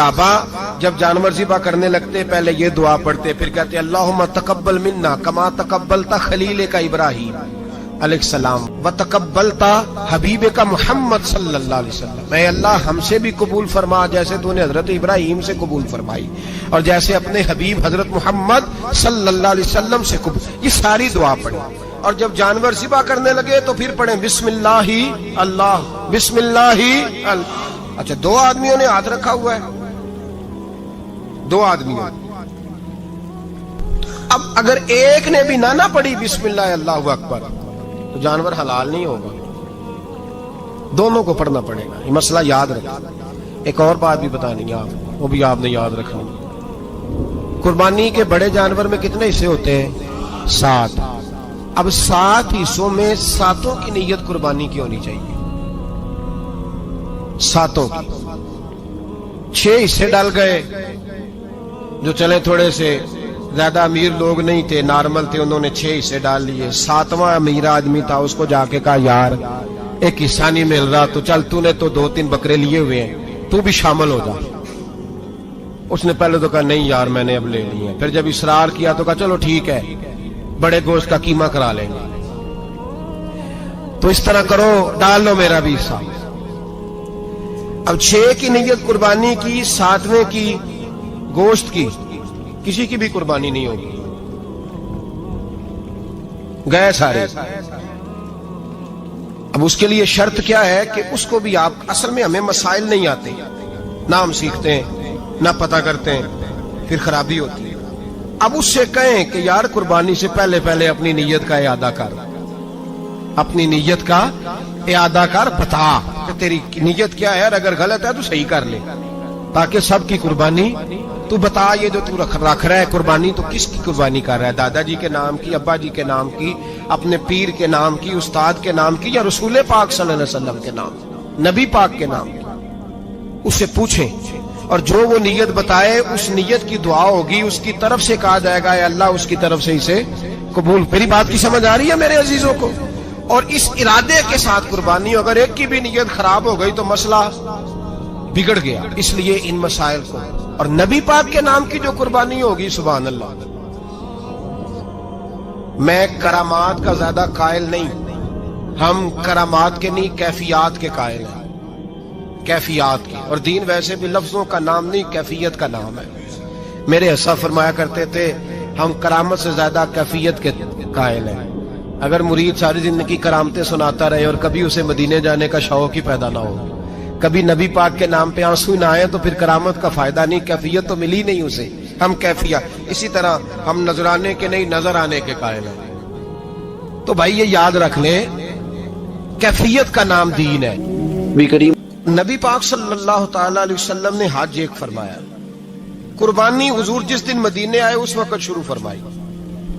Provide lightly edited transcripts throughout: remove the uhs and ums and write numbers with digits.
صحابہ جب جانور ذبح کرنے لگتے پہلے یہ دعا پڑھتے، پھر کہتے اللہم تقبل منا کما تقبلتا خلیل کا ابراہیم علیہ السلام وتقبلتا حبیب کا محمد صلی اللہ علیہ وسلم، اے اللہ ہم سے بھی قبول فرما جیسے تو نے حضرت ابراہیم سے قبول فرمائی اور جیسے اپنے حبیب حضرت محمد صلی اللہ علیہ وسلم سے قبول۔ یہ ساری دعا پڑھی اور جب جانور ذبح کرنے لگے تو پھر پڑھیں بسم اللہ اللہ بسم اللہ اللہ۔ اچھا دو آدمیوں نے ہاتھ رکھا ہوا ہے، دو آدمیوں، اب اگر ایک نے بھی نہ پڑھی بسم اللہ اللہ اکبر تو جانور حلال نہیں ہوگا، دونوں کو پڑھنا پڑے گا۔ یہ مسئلہ یاد رکھنا۔ ایک اور بات بھی بتانی ہے آپ، وہ بھی آپ نے یاد رکھنا۔ قربانی کے بڑے جانور میں کتنے حصے ہوتے ہیں؟ 7۔ اب 7 حصوں میں 7 کی نیت قربانی کی ہونی چاہیے، 7 کی۔ 6 حصے ڈال گئے، جو چلے تھوڑے سے زیادہ امیر لوگ نہیں تھے، نارمل تھے، انہوں نے 6 حصے ڈال لیے۔ 7واں امیر آدمی تھا، اس کو جا کے کہا یار ایک حصہ نہیں مل رہا تو چل تو نے تو 2-3 بکرے لیے ہوئے ہیں تو بھی شامل ہو جا۔ اس نے پہلے تو کہا نہیں یار میں نے اب لے لی ہے، پھر جب اصرار کیا تو کہا چلو ٹھیک ہے بڑے گوشت کا قیمہ کرا لیں گے۔ تو اس طرح کرو ڈال لو میرا بھی حصہ۔ اب 6 کی نیت قربانی کی، 7ویں کی گوشت کی، کسی کی بھی قربانی نہیں ہوگی، گئے سارے۔ اب اس کے لیے شرط کیا ہے کہ اس کو بھی آپ، اصل میں ہمیں مسائل نہیں آتے، نہ ہم سیکھتے ہیں نہ پتہ کرتے ہیں، پھر خرابی ہوتی ہے۔ اب اس سے کہیں کہ یار قربانی سے پہلے اپنی نیت کا اعادہ کر، اپنی نیت کا اعادہ کر، بتا کہ تیری نیت کیا ہے، اگر غلط ہے تو صحیح کر لے، تاکہ سب کی قربانی تو بتا۔ یہ جو تو رکھ رہا ہے قربانی تو کس کی قربانی کر رہا ہے؟ دادا جی کے نام کی، ابا جی کے نام کی، اپنے پیر کے نام کی، استاد کے نام کی، یا رسول پاک صلی اللہ علیہ وسلم کے نام، نبی پاک کے نام کی؟ اس سے پوچھیں، اور جو وہ نیت بتائے اس نیت کی دعا ہوگی، اس کی طرف سے کہا جائے گا اے اللہ اس کی طرف سے اسے قبول۔ میری بات کی سمجھ آ رہی ہے میرے عزیزوں کو؟ اور اس ارادے کے ساتھ قربانی، اگر ایک کی بھی نیت خراب ہو گئی تو مسئلہ بگڑ گیا۔ اس لیے ان مسائل کو، اور نبی پاک کے نام کی جو قربانی ہوگی، سبحان اللہ، میں کرامات کا زیادہ قائل نہیں، ہم کرامات کے نہیں کیفیات کے قائل ہیں، کیفیات کی۔ اور دین ویسے بھی لفظوں کا نام نہیں کیفیت کا نام ہے۔ میرے حصہ فرمایا کرتے تھے ہم کرامت سے زیادہ کیفیت کے قائل ہیں۔ اگر مرید ساری زندگی کرامتیں سناتا رہے اور کبھی اسے مدینے جانے کا شوق ہی پیدا نہ ہو، کبھی نبی پاک کے نام پہ آنسو نہ آئے، تو پھر کرامت کا فائدہ نہیں، کیفیت تو ملی نہیں اسے، ہم کیفیت۔ اسی طرح ہم نظرانے کے نہیں نظر آنے کے قائل ہیں۔ تو بھائی یہ یاد رکھ لیں، کیفیت کا نام دین ہے۔ نبی پاک صلی اللہ تعالی علیہ وسلم نے حج ایک فرمایا، قربانی حضور جس دن مدینے آئے اس وقت شروع فرمائی،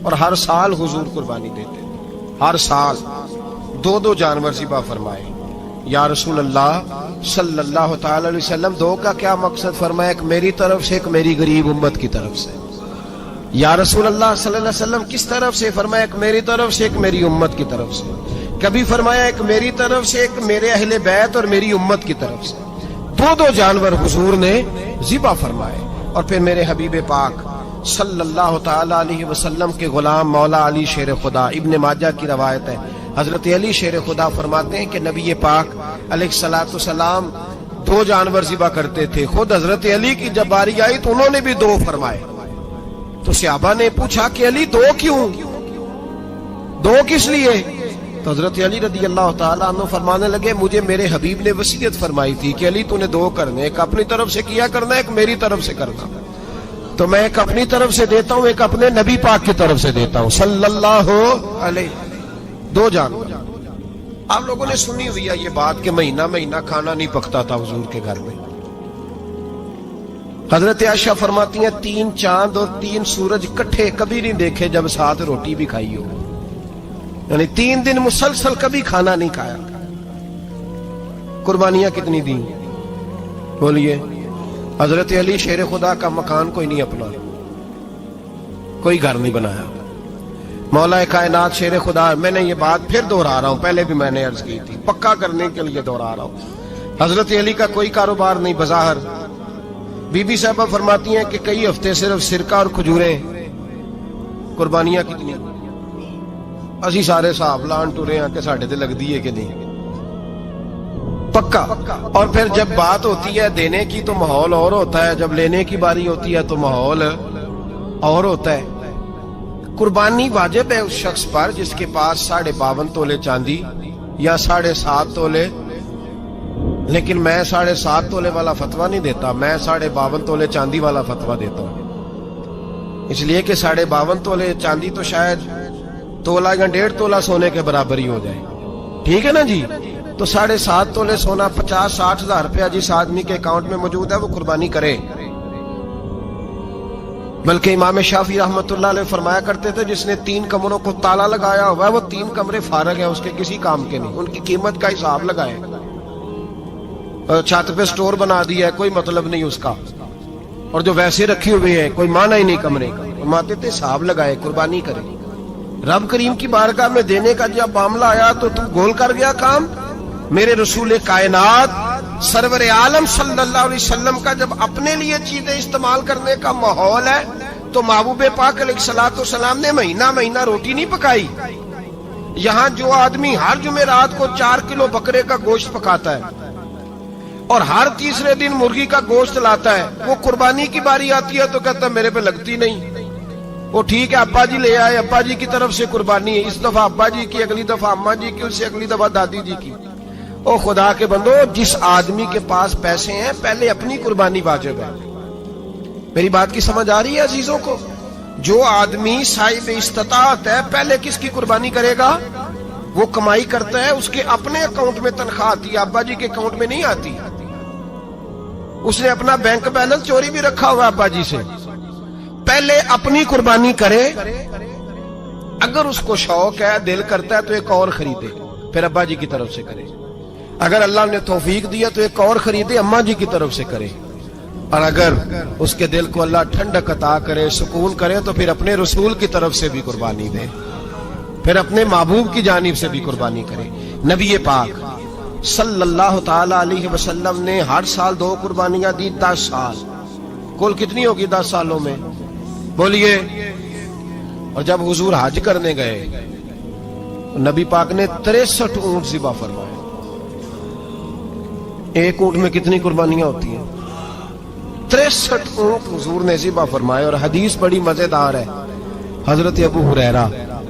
اور ہر سال حضور قربانی دیتے، ہر سال 2 جانور ذبح فرمائے۔ یا رسول اللہ صلی اللہ تعالی علیہ وسلم 2 کا کیا مقصد فرمایا؟ ایک میری طرف سے، ایک میری غریب امت کی طرف سے۔ یا رسول اللہ صلی اللہ علیہ وسلم کس طرف سے فرمایا؟ ایک میری طرف سے، ایک میری امت کی طرف سے۔ کبھی فرمایا ایک میری طرف سے، ایک میرے اہل بیت اور میری امت کی طرف سے۔ 2 جانور حضور نے ذبح فرمائے، اور پھر میرے حبیب پاک صلی اللہ تعالی علیہ وسلم کے غلام مولا علی شیر خدا، ابن ماجہ کی روایت ہے، حضرت علی شیر خدا فرماتے ہیں کہ نبی پاک علیہ الصلوۃ والسلام 2 جانور ذبح کرتے تھے۔ خود حضرت علی کی جب باری آئی تو انہوں نے بھی 2 فرمائے۔ تو صحابہ نے پوچھا کہ علی 2 کیوں؟ 2 کس لیے؟ تو حضرت علی رضی اللہ تعالیٰ عنہ فرمانے لگے مجھے میرے حبیب نے وصیت فرمائی تھی کہ علی تو نے 2 کرنے، ایک اپنی طرف سے کیا کرنا، ایک میری طرف سے کرنا۔ تو میں ایک اپنی طرف سے دیتا ہوں، ایک اپنے نبی پاک کی طرف سے دیتا ہوں صلی اللہ علیہ۔ 2 جانور۔ آپ لوگوں نے سنی ہوئی ہے یہ بات کہ مہینہ کھانا نہیں پکتا تھا حضور کے گھر میں۔ حضرت عائشہ فرماتی ہیں 3 چاند اور 3 سورج کٹھے کبھی نہیں دیکھے جب ساتھ روٹی بھی کھائی ہو، یعنی 3 دن مسلسل کبھی کھانا نہیں کھایا۔ قربانیاں کتنی دیں؟ بولیے۔ حضرت علی شیر خدا کا مکان کوئی نہیں اپنا، کوئی گھر نہیں بنایا۔ مولا کائنات شیر خدا، میں نے یہ بات پھر دوہرا رہا ہوں، پہلے بھی میں نے عرض کی تھی، پکا کرنے کے لیے دوہرا رہا ہوں۔ حضرت علی کا کوئی کاروبار نہیں بظاہر، بی بی صاحبہ فرماتی ہیں کہ کئی ہفتے صرف سرکہ اور کھجوریں، قربانیاں کتنی؟ اسی سارے صاحب لان ٹورے ہیں کہ ساڑھے تے لگ دیئے کہ نہیں پکا۔ اور پھر جب بات ہوتی ہے دینے کی تو ماحول اور ہوتا ہے، جب لینے کی باری ہوتی ہے تو ماحول اور ہوتا ہے۔ قربانی واجب ہے اس شخص پر جس کے پاس 52.5 تولے چاندی یا 7.5 تولے، لیکن میں 7.5 تولے والا فتویٰ نہیں دیتا، میں 52.5 تولے چاندی والا فتویٰ دیتا ہوں، اس لیے کہ 52.5 تولے چاندی تو شاید تولہ یا 1.5 تولہ سونے کے برابر ہی ہو جائے، ٹھیک ہے نا جی؟ تو 7.5 تولے سونا 50-60 ہزار روپیہ جس آدمی کے اکاؤنٹ میں موجود ہے وہ قربانی کرے۔ بلکہ امام شافعی رحمۃ اللہ علیہ فرمایا کرتے تھے جس نے 3 کمروں کو تالا لگایا ہوا ہے وہ 3 کمرے فارغ ہیں، اس کے کسی کام کے نہیں، ان کی قیمت کا حساب لگائے، چھت پہ سٹور بنا دیا ہے کوئی مطلب نہیں اس کا، اور جو ویسے رکھے ہوئے ہیں کوئی معنی ہی نہیں کمرے کا، فرماتے تھے حساب لگائے قربانی کرے۔ رب کریم کی بارگاہ میں دینے کا جب معاملہ آیا تو تم گول کر گیا کام۔ میرے رسول کائنات سرور عالم صلی اللہ علیہ وسلم کا جب اپنے لیے چیزیں استعمال کرنے کا ماحول ہے تو محبوب پاک علیہ الصلوۃ والسلام نے مہینہ روٹی نہیں پکائی۔ یہاں جو آدمی ہر جمعرات کو 4 کلو بکرے کا گوشت پکاتا ہے اور ہر تیسرے دن مرغی کا گوشت لاتا ہے، وہ قربانی کی باری آتی ہے تو کہتا ہے میرے پہ لگتی نہیں، وہ ٹھیک ہے ابا جی لے آئے، ابا جی کی طرف سے قربانی ہے، اس دفعہ ابا جی کی، اگلی دفعہ اماں جی کی، اس سے اگلی دفعہ دادی جی کی۔ او خدا کے بندو، جس آدمی کے پاس پیسے ہیں پہلے اپنی قربانی واجب ہے۔ میری بات کی سمجھ آ رہی ہے عزیزوں کو؟ جو آدمی صاحب استطاعت ہے پہلے کس کی قربانی کرے گا؟ وہ کمائی کرتا ہے، اس کے اپنے اکاؤنٹ میں تنخواہ آتی ہے، ابا جی کے اکاؤنٹ میں نہیں آتی۔ اس نے اپنا بینک بیلنس چوری بھی رکھا ہوا ابا جی سے، پہلے اپنی قربانی کرے۔ اگر اس کو شوق ہے، دل کرتا ہے تو ایک اور خریدے، پھر ابا جی کی طرف سے کرے۔ اگر اللہ نے توفیق دیا تو ایک اور خریدے، اماں جی کی طرف سے کرے۔ اور اگر اس کے دل کو اللہ ٹھنڈک عطا کرے، سکون کرے، تو پھر اپنے رسول کی طرف سے بھی قربانی دے، پھر اپنے محبوب کی جانب سے بھی قربانی کرے۔ نبی پاک صلی اللہ تعالی علیہ وسلم نے ہر سال 2 قربانیاں دی، 10 سال، کل کتنی ہوگی 10 سالوں میں؟ بولیے۔ اور جب حضور حج کرنے گئے نبی پاک نے 63 اونٹ ذبح فرمائے۔ ایک اونٹ میں کتنی قربانیاں ہوتی ہیں؟ 63 اونٹ حضور نے ذبح فرمائے۔ اور حدیث بڑی مزیدار ہے، حضرت ابو ہریرہ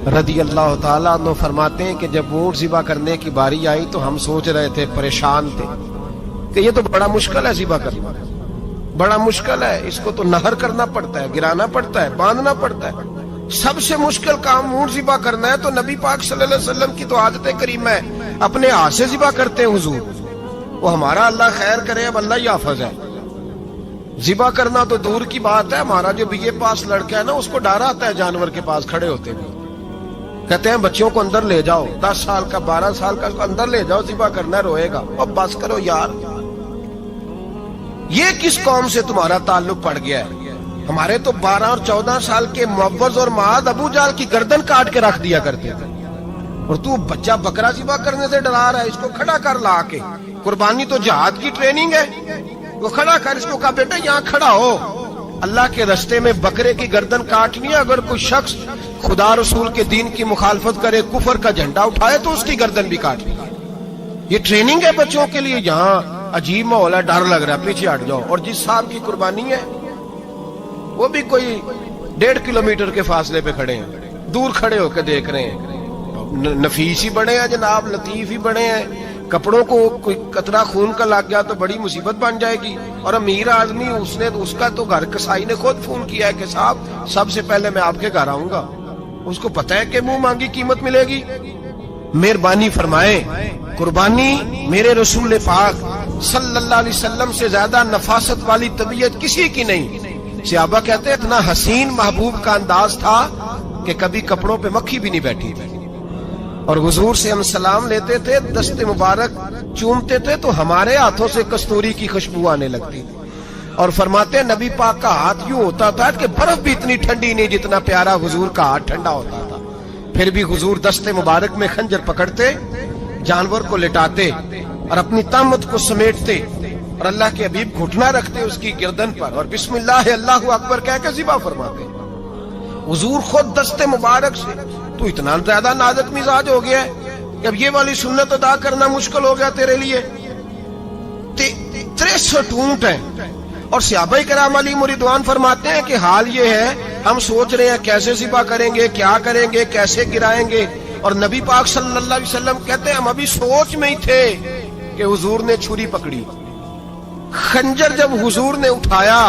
رضی اللہ تعالیٰ عنہ فرماتے ہیں کہ جب اونٹ ذبح کرنے کی باری آئی تو ہم سوچ رہے تھے، پریشان تھے کہ یہ تو بڑا مشکل ہے ذبح کرنا، بڑا مشکل ہے، اس کو تو نہر کرنا پڑتا ہے، گرانا پڑتا ہے، باندھنا پڑتا ہے، سب سے مشکل کام اونٹ ذبح کرنا ہے۔ تو نبی پاک صلی اللہ علیہ وسلم کی تو عادت کریمہ ہے، اپنے ہاتھ سے ذبح کرتے ہیں حضور۔ وہ ہمارا اللہ خیر کرے، اب اللہ ہی حافظ ہے، ذبح کرنا تو دور کی بات ہے۔ ہمارا جو BA پاس لڑکا ہے نا، اس کو ڈر آتا ہے جانور کے پاس کھڑے ہوتے ہیں، کہتے ہیں بچوں کو اندر لے جاؤ، 10 سال کا 12 سال کا کو اندر لے جاؤ، ذبح کرنا روئے گا۔ اب بس کرو یار، یہ کس قوم سے تمہارا تعلق پڑ گیا ہے؟ ہمارے تو 12 اور 14 سال کے معوذ اور معاذ ابو جہل کی گردن کاٹ کے رکھ دیا کرتے تھے، اور تو بچہ بکرا ذبح کرنے سے ڈرا رہا ہے، اس کو کھڑا کر لا کے۔ قربانی تو جہاد کی ٹریننگ ہے، وہ کھڑا کر، اس کو کہا بیٹا یہاں کھڑا ہو، اللہ کے رستے میں بکرے کی گردن کاٹنی ہے۔ اگر کوئی شخص خدا رسول کے دین کی مخالفت کرے، کفر کا جھنڈا اٹھائے، تو اس کی گردن بھی کاٹنی ہے۔ یہ ٹریننگ ہے بچوں کے لیے۔ یہاں عجیب ماحول ہے، ڈر لگ رہا ہے، پیچھے ہٹ جاؤ۔ اور جس صاحب کی قربانی ہے وہ بھی کوئی 1.5 کلومیٹر کے فاصلے پہ کھڑے ہیں، دور کھڑے ہو کے دیکھ رہے ہیں۔ نفیس ہی بڑے ہیں جناب، لطیف ہی بڑے ہیں، کپڑوں کو کوئی قطرہ خون کا لگ گیا تو بڑی مصیبت بن جائے گی۔ اور امیر آدمی، اس کا تو گھر کسائی نے خود فون کیا ہے کہ صاحب سب سے پہلے میں آپ کے گھر آؤں گا، اس کو پتہ ہے کہ منہ مانگی قیمت ملے گی۔ مہربانی فرمائیں، قربانی میرے رسول پاک صلی اللہ علیہ وسلم سے زیادہ نفاست والی طبیعت کسی کی نہیں۔ صحابہ کہتے ہیں اتنا حسین محبوب کا انداز تھا کہ کبھی کپڑوں پہ مکھی بھی نہیں بیٹھی تھی، اور حضور سے ہم سلام لیتے تھے، دست مبارک چومتے تھے تو ہمارے ہاتھوں سے کستوری کی خوشبو آنے لگتی تھی۔ اور فرماتے ہیں نبی پاک کا ہاتھ یوں ہوتا تھا کہ برف بھی اتنی ٹھنڈی نہیں جتنا پیارا حضور کا ہاتھ ٹھنڈا ہوتا تھا۔ پھر بھی حضور دست مبارک میں خنجر پکڑتے، جانور کو لٹاتے اور اپنی طامت کو سمیٹتے اور اللہ کے حبیب گھٹنا رکھتے اس کی گردن پر اور بسم اللہ اللہ اکبر کہہ کے ذبح فرماتے. حضور خود دست مبارک سے تو اتنا زیادہ نازک مزاج ہو گیا ہے کہ اب یہ والی سنت ادا کرنا مشکل ہو گیا تیرے لیے. 63 اونٹ ہیں اور صحابہ کرام علیہم رضوان فرماتے ہیں کہ حال یہ ہے ہم سوچ رہے ہیں کیسے ذبح کریں گے, کیا کریں گے, کیسے گرائیں گے. اور نبی پاک صلی اللہ علیہ وسلم کہتے ہیں ہم ابھی سوچ میں ہی تھے کہ حضور نے چھری پکڑی. خنجر جب حضور نے اٹھایا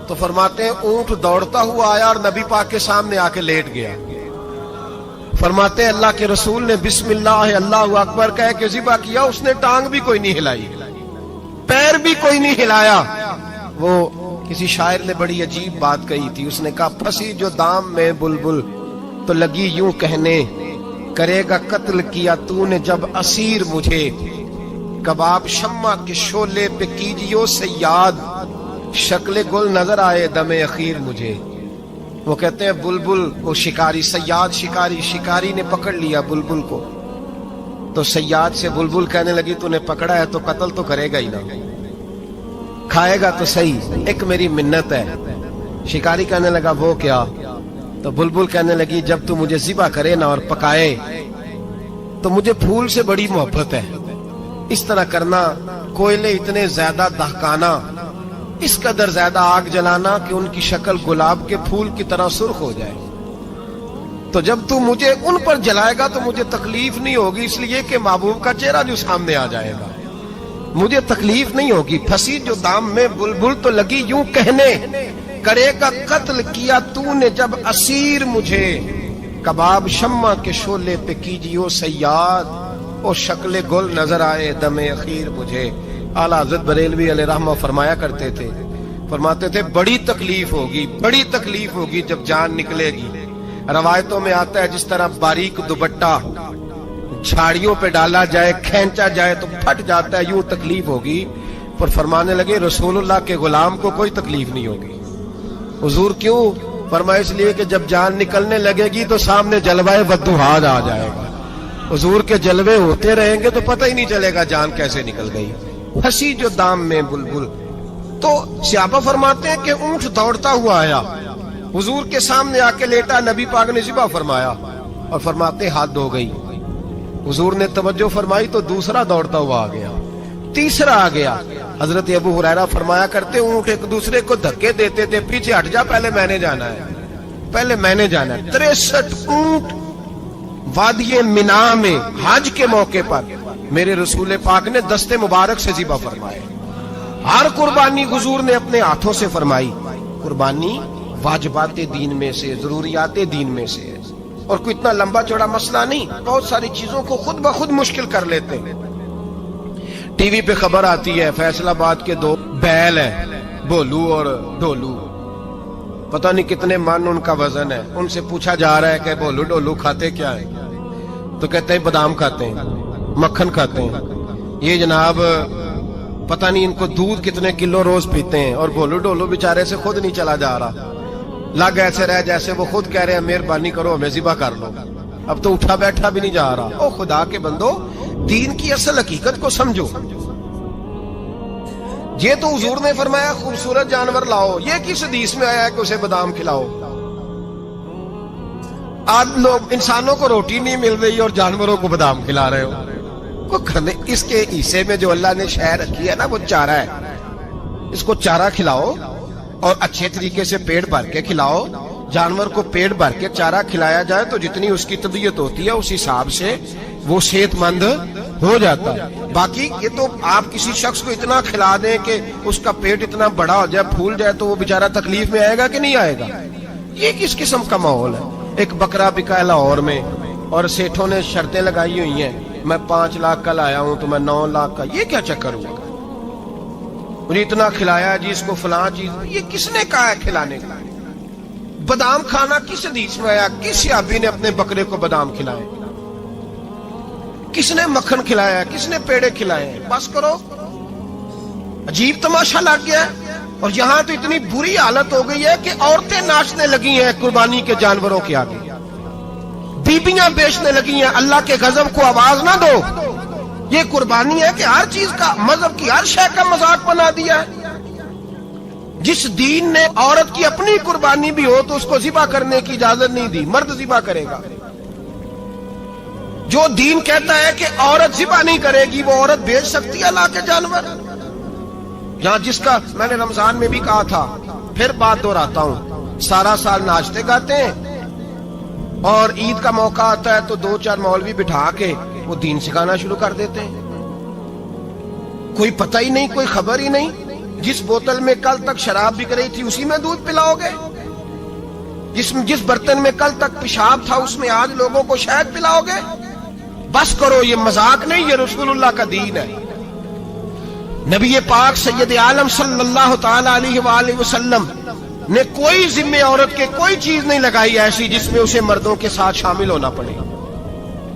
تو فرماتے ہیں اونٹ دوڑتا ہوا آیا اور نبی پاک کے سامنے آ کے لیٹ گیا. فرماتے ہیں اللہ کے رسول نے بسم اللہ اللہ اکبر کہہ کے ذبح کیا, اس نے ٹانگ بھی کوئی نہیں ہلائی, پیر بھی کوئی نہیں ہلایا. وہ کسی شاعر نے بڑی عجیب بات کہی تھی, اس نے کہا پھنسی جو دام میں بلبل تو لگی یوں کہنے کرے گا قتل کیا تو نے جب اسیر مجھے, کباب شمع کے شعلے پہ کیجیو صیاد شکل گل نظر آئے دم اخیر مجھے. وہ کہتے ہیں بلبل کو شکاری, صیاد شکاری نے پکڑ لیا بلبل کو, تو صیاد سے بلبل کہنے لگی تو نے پکڑا ہے تو قتل تو کرے گا ہی نا, کھائے گا تو صحیح, ایک میری منت ہے. شکاری کہنے لگا وہ کیا, تو بلبل کہنے لگی جب تو مجھے ذبح کرے نا اور پکائے تو مجھے پھول سے بڑی محبت ہے. اس طرح کرنا, کوئلے اتنے زیادہ دہکانا, اس قدر زیادہ آگ جلانا کہ ان کی شکل گلاب کے پھول کی طرح سرخ ہو جائے. تو جب تو مجھے ان پر جلائے گا تو مجھے تکلیف نہیں ہوگی, اس لیے کہ محبوب کا چہرہ جو سامنے آ جائے گا مجھے تکلیف نہیں ہوگی. پھنسی جو دام میں بلبل تو لگی یوں کہنے کرے گا قتل کیا تو نے جب اسیر مجھے, کباب شمع کے شعلے پہ کیجیو صیاد او شکل گل نظر آئے دم اخیر مجھے. اعلیٰ حضرت بریلوی علیہ رحمہ فرمایا کرتے تھے, فرماتے تھے بڑی تکلیف ہوگی جب جان نکلے گی. روایتوں میں آتا ہے جس طرح باریک دوپٹہ جھاڑیوں پہ ڈالا جائے کھینچا جائے تو پھٹ جاتا ہے, یوں تکلیف ہوگی. پر فرمانے لگے رسول اللہ کے غلام کو کوئی تکلیف نہیں ہوگی. حضور کیوں؟ فرمایا اس لیے کہ جب جان نکلنے لگے گی تو سامنے جلوہ ودوحاد آ جائے گا. حضور کے جلوے ہوتے رہیں گے تو پتہ ہی نہیں چلے گا جان کیسے نکل گئی. پھنسی جو دام میں بلبل. تو صحابہ فرماتے ہیں کہ اونٹ دوڑتا ہوا آیا, حضور کے سامنے آ کے لیٹا, نبی پاک نے ذبح فرمایا اور فرماتے حد ہو گئی. حضور نے توجہ فرمائی تو دوسرا دوڑتا ہوا آ گیا, تیسرا آ گیا. حضرت ابو ہریرہ فرمایا کرتے اونٹ ایک دوسرے کو دھکے دیتے تھے, پیچھے ہٹ جا پہلے میں نے جانا ہے, پہلے میں نے جانا ہے. 63 اونٹ وادی منا میں حج کے موقع پر میرے رسول پاک نے دست مبارک سے ذبح فرمائے. ہر قربانی حضور نے اپنے ہاتھوں سے فرمائی. قربانی واجبات دین میں سے, ضروریات دین میں سے ہے, اور کوئی اتنا لمبا چوڑا مسئلہ نہیں. بہت ساری چیزوں کو خود بخود مشکل کر لیتے ہیں. ٹی وی پہ خبر آتی ہے فیصل آباد کے 2 بیل ہیں, بولو اور ڈولو, پتہ نہیں کتنے من ان کا وزن ہے. ان سے پوچھا جا رہا ہے کہ بولو ڈولو کھاتے کیا ہے, تو کہتے ہیں بادام کھاتے ہیں, مکھن کھاتے ہیں. یہ جناب پتہ نہیں ان کو دودھ کتنے کلو روز پیتے ہیں, اور بولو ڈولو بیچارے سے خود نہیں چلا جا رہا. لگ ایسے رہ جیسے وہ خود کہہ رہے ہیں مہربانی کرو ہمیں ذبح کر لو, اب تو اٹھا بیٹھا بھی نہیں جا رہا. او خدا کے بندو, دین کی اصل حقیقت کو سمجھو. یہ تو حضور نے فرمایا خوبصورت جانور لاؤ, یہ کس حدیث میں آیا ہے کہ اسے بادام کھلاؤ؟ آج لوگ انسانوں کو روٹی نہیں مل رہی اور جانوروں کو بادام کھلا رہے ہو. اس کے حصے میں جو اللہ نے شے رکھی ہے نا وہ چارہ ہے, اس کو چارہ کھلاؤ اور اچھے طریقے سے پیٹ بھر کے کھلاؤ. جانور کو پیٹ بھر کے چارہ کھلایا جائے تو جتنی اس کی طبیعت ہوتی ہے اس حساب سے وہ صحت مند ہو جاتا ہے. باقی یہ تو آپ کسی شخص کو اتنا کھلا دیں کہ اس کا پیٹ اتنا بڑا ہو جائے, پھول جائے, تو وہ بیچارہ تکلیف میں آئے گا کہ نہیں آئے گا؟ یہ کس قسم کا ماحول ہے؟ ایک بکرا بکا لاہور میں اور سیٹھوں نے شرطیں لگائی ہوئی ہیں, میں 5 لاکھ کا لایا ہوں تو میں 9 لاکھ کا. یہ کیا چکر ہوا؟ مجھے اتنا کھلایا جی اس کو فلاں چیز. یہ کس نے کہا ہے کھلانے کا؟ بادام کھانا کس حدیث میں آیا؟ کس صحابی نے اپنے بکرے کو بادام کھلائے؟ کس نے مکھن کھلایا؟ کس نے پیڑے کھلائے؟ بس کرو, عجیب تماشا لگ گیا. اور یہاں تو اتنی بری حالت ہو گئی ہے کہ عورتیں ناچنے لگی ہیں قربانی کے جانوروں کے آگے, بیبیاں بیچنے لگی ہیں. اللہ کے غضب کو آواز نہ دو, یہ قربانی ہے کہ ہر چیز کا، مذہب کی ہر شے کا مذاق بنا دیا ہے۔ جس دین نے عورت کی اپنی قربانی بھی ہو تو اس کو ذبح کرنے کی اجازت نہیں دی، مرد ذبح کرے گا۔ جو دین کہتا ہے کہ عورت ذبح نہیں کرے گی، وہ عورت بیچ سکتی ہے لا کے جانور؟ یہاں جس کا میں نے رمضان میں بھی کہا تھا، پھر بات دہراتا ہوں، سارا سال ناچتے گاتے ہیں اور عید کا موقع آتا ہے تو 2-4 مولوی بٹھا کے وہ دین سکھانا شروع کر دیتے ہیں۔ کوئی پتہ ہی نہیں، کوئی خبر ہی نہیں۔ جس بوتل میں کل تک شراب بک رہی تھی اسی میں دودھ پلاؤ گے؟ جس برتن میں کل تک پیشاب تھا اس میں آج لوگوں کو شہد پلاؤ گے؟ بس کرو، یہ مذاق نہیں، یہ رسول اللہ کا دین ہے۔ نبی پاک سید عالم صلی اللہ تعالی علیہ وآلہ وسلم نے کوئی ذمہ عورت کے کوئی چیز نہیں لگائی ایسی جس میں اسے مردوں کے ساتھ شامل ہونا پڑے،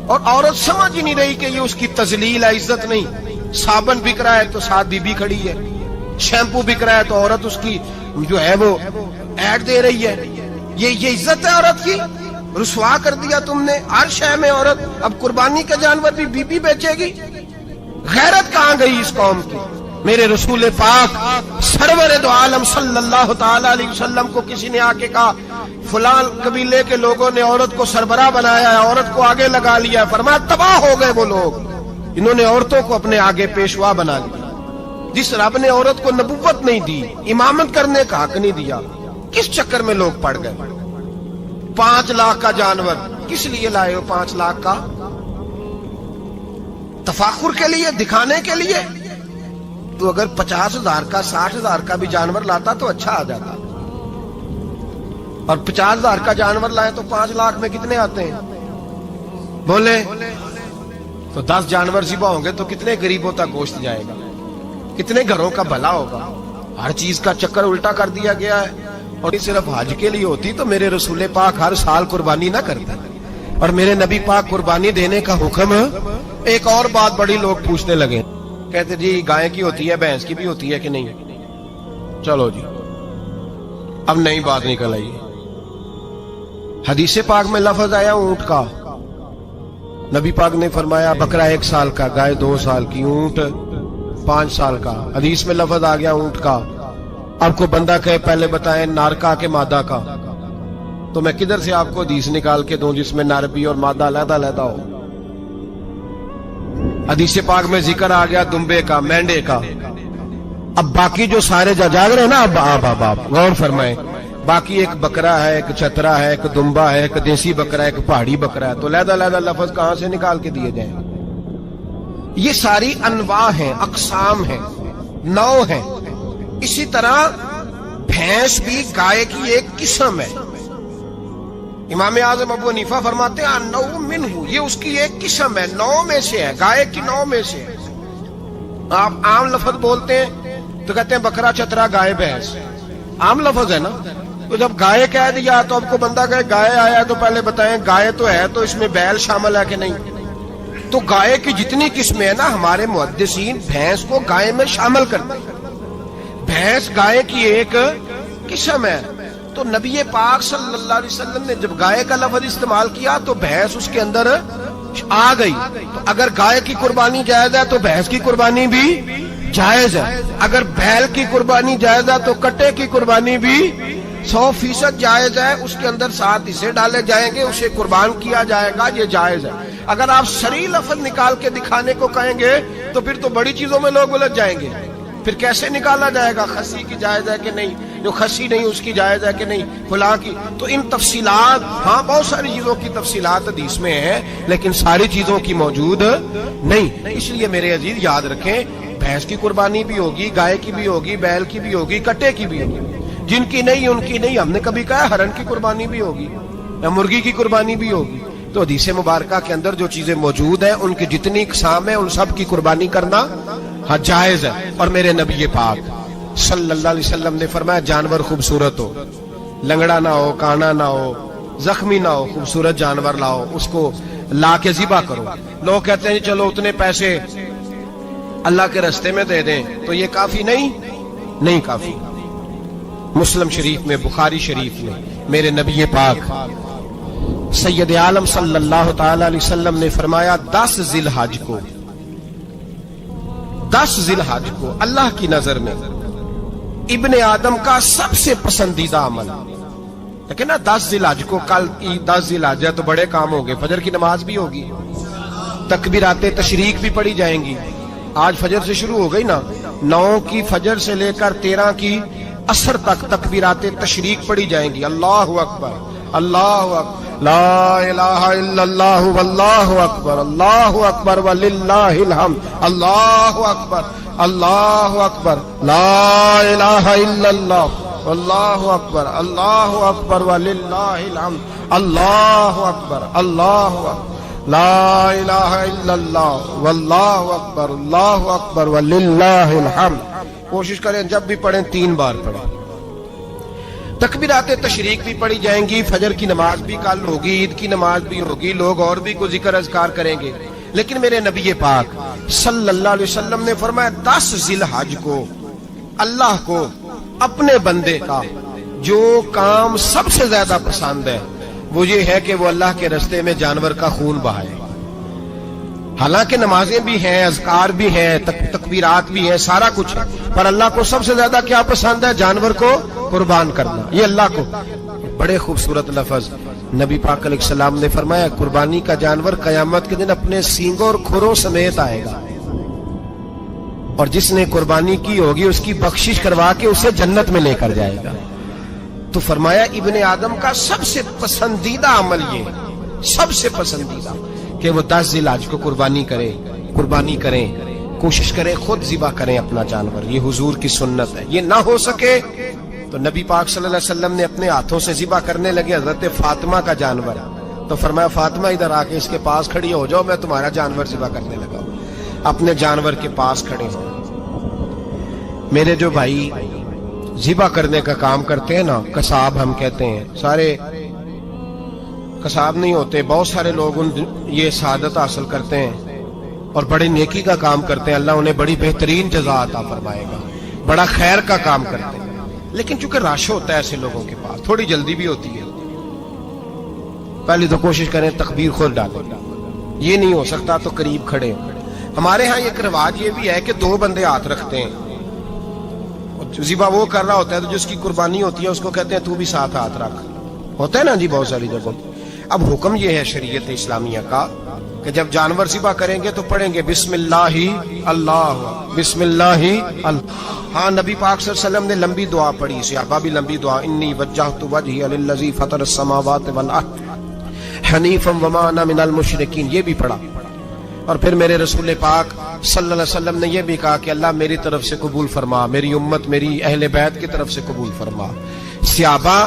اور عورت سمجھ ہی نہیں رہی کہ یہ اس کی تذلیل ہے، عزت نہیں۔ صابن بک رہا ہے تو ساتھ بی بی کھڑی ہے، شیمپو بک رہا ہے تو عورت اس کی جو ہے وہ ایڈ دے رہی ہے۔ یہ عزت ہے عورت کی؟ رسوا کر دیا تم نے ہر شے میں عورت۔ اب قربانی کا جانور بھی بی بی بیچے گی؟ غیرت کہاں گئی اس قوم کی؟ میرے رسول پاک سرور دو عالم صلی اللہ تعالی علیہ وسلم کو کسی نے آ کے کہا فلاں قبیلے کے لوگوں نے عورت کو سربراہ بنایا ہے، عورت کو آگے لگا لیا ہے، فرمایا تباہ ہو گئے وہ لوگ، انہوں نے عورتوں کو اپنے آگے پیشوا بنا لیا۔ جس رب نے عورت کو نبوت نہیں دی، امامت کرنے کا حق نہیں دیا، کس چکر میں لوگ پڑ گئے؟ 5 لاکھ کا جانور کس لیے لائے ہو؟ 5 لاکھ کا تفاخر کے لیے، دکھانے کے لیے؟ تو اگر 50,000 کا 60,000 کا بھی جانور لاتا تو اچھا آ جاتا، اور 50,000 کا جانور لائے تو 5 لاکھ میں کتنے آتے ہیں بولے؟ تو 10 جانور ذبح ہوں گے تو کتنے غریبوں تک گوشت جائے گا، کتنے گھروں کا بھلا ہوگا؟ ہر چیز کا چکر الٹا کر دیا گیا ہے۔ اور یہ صرف حج کے لیے ہوتی تو میرے رسول پاک ہر سال قربانی نہ کرتے، اور میرے نبی پاک قربانی دینے کا حکم۔ ایک اور بات بڑی لوگ پوچھنے لگے، کہتے جی گائے کی ہوتی ہے، بھینس کی بھی ہوتی ہے کہ نہیں؟ چلو جی اب نئی بات نکل آئی۔ حدیث پاک میں لفظ آیا اونٹ کا، نبی پاک نے فرمایا بکرا 1 سال کا، گائے 2 سال کی، اونٹ 5 سال کا۔ حدیث میں لفظ آ گیا اونٹ کا۔ آپ کو بندہ کہے پہلے بتائیں نارکا کے مادہ کا، تو میں کدھر سے آپ کو حدیث نکال کے دوں جس میں نر بھی اور مادہ علیحدہ علیحدہ ہو؟ حدیث پاک میں ذکر آ گیا دمبے کا، مینڈے کا۔ اب باقی جو سارے جاگ رہے ہیں نا، اب غور فرمائیں، باقی ایک بکرا ہے، ایک چترا ہے، ایک دمبا ہے، ایک دیسی بکرا ہے، ایک پہاڑی بکرا ہے، تو علیحدہ علیحدہ لفظ کہاں سے نکال کے دیے جائیں؟ یہ ساری انواع ہیں، اقسام ہیں، نوع ہیں۔ اسی طرح بھینس بھی گائے کی ایک قسم ہے۔ امام اعظم ابو حنیفہ فرماتے ہیں نوع منہ، یہ اس کی ایک قسم ہے، نوع میں سے ہے، گائے کی نوع میں سے ہے۔ آپ عام لفظ بولتے ہیں تو کہتے ہیں بکرا چترا گائے بھینس، عام لفظ ہے نا۔ تو جب گائے کہہ دیا تو اب کو بندہ کہے گائے آیا تو پہلے بتائیں گائے تو ہے تو اس میں بیل شامل ہے کہ نہیں؟ تو گائے کی جتنی قسمیں ہیں نا، ہمارے محدثین بھینس کو گائے میں شامل کرتے ہیں۔ بھینس گائے کی ایک قسم ہے۔ تو نبی پاک صلی اللہ علیہ وسلم نے جب گائے کا لفظ استعمال کیا تو بھینس اس کے اندر آ گئی۔ تو اگر گائے کی قربانی جائز ہے تو بھینس کی قربانی بھی جائز ہے، اگر بیل کی قربانی جائز ہے تو کٹے کی قربانی بھی 100% جائز ہے۔ اس کے اندر 7 حصے ڈالے جائیں گے، اسے قربان کیا جائے گا، یہ جائز ہے۔ اگر آپ صریح لفظ نکال کے دکھانے کو کہیں گے تو پھر تو بڑی چیزوں میں لوگ الجھ جائیں گے۔ پھر کیسے نکالا جائے گا خسی کی جائز ہے کہ نہیں، جو خسی نہیں اس کی جائز ہے کہ نہیں، فلاں کی؟ تو ان تفصیلات، ہاں بہت ساری چیزوں کی تفصیلات حدیث میں ہیں لیکن ساری چیزوں کی موجود نہیں۔ اس لیے میرے عزیز یاد رکھیں، بھینس کی قربانی بھی ہوگی، گائے کی بھی ہوگی، بیل کی بھی ہوگی، کٹے کی بھی ہوگی۔ جن کی نہیں ان کی نہیں۔ ہم نے کبھی کہا ہرن کی قربانی بھی ہوگی یا مرغی کی قربانی بھی ہوگی؟ تو حدیث مبارکہ کے اندر جو چیزیں موجود ہیں ان کی جتنی اقسام ہیں ان سب کی قربانی کرنا ہاں جائز ہے۔ اور میرے نبی پاک صلی اللہ علیہ وسلم نے فرمایا جانور خوبصورت ہو، لنگڑا نہ ہو، کانا نہ ہو، زخمی نہ ہو، خوبصورت جانور لاؤ، اس کو لا کے ذبح کرو۔ لوگ کہتے ہیں چلو اتنے پیسے اللہ کے راستے میں دے دیں، تو یہ کافی نہیں کافی۔ مسلم شریف میں، بخاری شریف میں میرے نبی پاک سید عالم صلی اللہ تعالی علیہ وسلم نے فرمایا 10 ذی الحج کو 10 ذی-الحج کو اللہ کی نظر میں ابن آدم کا سب سے پسندیدہ عمل، لیکن نا 10 ذی-الحج کو، کل 10 ذی-الحج ہے تو بڑے کام ہوں گے، فجر کی نماز بھی ہوگی، تکبیرات تشریق بھی پڑھی جائیں گی. آج فجر سے شروع ہو گئی نا، 9 کی فجر سے لے کر 13 کی عصر تک تکبیرات تشریق پڑھی جائیں گی. اللہ اکبر، اللہ اکبر، لا الہ الا اللہ واللہ اکبر، اللہ اکبر وللہ الحمد، اللہ اکبر، اللہ اکبر، لا الہ الا اللہ واللہ اکبر، اللہ اکبر وللہ الحمد، اللہ اکبر، اللہ اکبر، لا الہ الا اللہ واللہ اکبر، اللہ اکبر وللہ الحمد. کوشش کریں جب بھی پڑھیں 3 بار پڑھیں. تکبیرات تشریق بھی پڑھی جائیں گی، فجر کی نماز بھی کل ہوگی، عید کی نماز بھی ہوگی، لوگ اور بھی کوئی ذکر اذکار کریں گے. لیکن میرے نبی پاک صلی اللہ علیہ وسلم نے فرمایا 10 ذی-الحج کو اللہ کو اپنے بندے کا جو کام سب سے زیادہ پسند ہے وہ یہ ہے کہ وہ اللہ کے راستے میں جانور کا خون بہائے. حالانکہ نمازیں بھی ہیں، اذکار بھی ہیں، تکبیرات بھی ہیں، سارا کچھ ہے، پر اللہ کو سب سے زیادہ کیا پسند ہے؟ جانور کو قربان کرنا. یہ اللہ کو بڑے خوبصورت لفظ نبی پاک علیہ السلام نے فرمایا، قربانی کا جانور قیامت کے دن اپنے سینگوں اور کھروں سمیت آئے گا، اور جس نے قربانی کی ہوگی اس کی بخشش کروا کے اسے جنت میں لے کر جائے گا. تو فرمایا ابن آدم کا سب سے پسندیدہ عمل یہ، سب سے پسندیدہ، کہ وہ 10 ذی-الحج کو قربانی کریں، کوشش کریں خود ذبح کریں اپنا جانور. یہ حضور کی سنت ہے. یہ نہ ہو سکے تو نبی پاک صلی اللہ علیہ وسلم نے اپنے ہاتھوں سے ذبح کرنے لگے حضرت فاطمہ کا جانور. تو فرمایا فاطمہ ادھر آ کے اس کے پاس کھڑی ہو جاؤ، میں تمہارا جانور ذبح کرنے لگا. اپنے جانور کے پاس کھڑے ہو. میرے جو بھائی ذبح کرنے کا کام کرتے ہیں نا، قصاب ہم کہتے ہیں، سارے قصاب نہیں ہوتے، بہت سارے لوگ یہ سعادت حاصل کرتے ہیں اور بڑی نیکی کا کام کرتے ہیں، اللہ انہیں بڑی بہترین جزا عطا فرمائے گا، بڑا خیر کا کام کرتے ہیں. لیکن چونکہ رش ہوتا ہے ایسے لوگوں کے پاس، تھوڑی جلدی بھی ہوتی ہے، پہلے تو کوشش کریں تکبیر خود ڈالیں. یہ نہیں ہو سکتا تو قریب کھڑے ہوں. ہمارے ہاں ایک رواج یہ بھی ہے کہ 2 بندے ہاتھ رکھتے ہیں، ذبح وہ کر رہا ہوتا ہے تو جس کی قربانی ہوتی ہے اس کو کہتے ہیں تو بھی ساتھ ہاتھ رکھ. ہوتا ہے نا جی بہت ساری جگہوں. اب حکم یہ ہے شریعت اسلامیہ کا کہ جب جانور ذبح کریں گے تو پڑھیں گے بسم اللہ اللہ، بسم اللہ اللہ. ہاں نبی پاک صلی اللہ علیہ وسلم نے لمبی دعا پڑھی، صحابہ بھی لمبی دعا، انی وجہت وجہی للذی فطر السماوات والارض حنیفا وما انا من المشرکین، یہ بھی پڑھا. اور پھر میرے رسول پاک صلی اللہ علیہ وسلم نے یہ بھی کہا کہ اللہ میری طرف سے قبول فرما، میری امت، میری اہل بیت کی طرف سے قبول فرما. صحابہ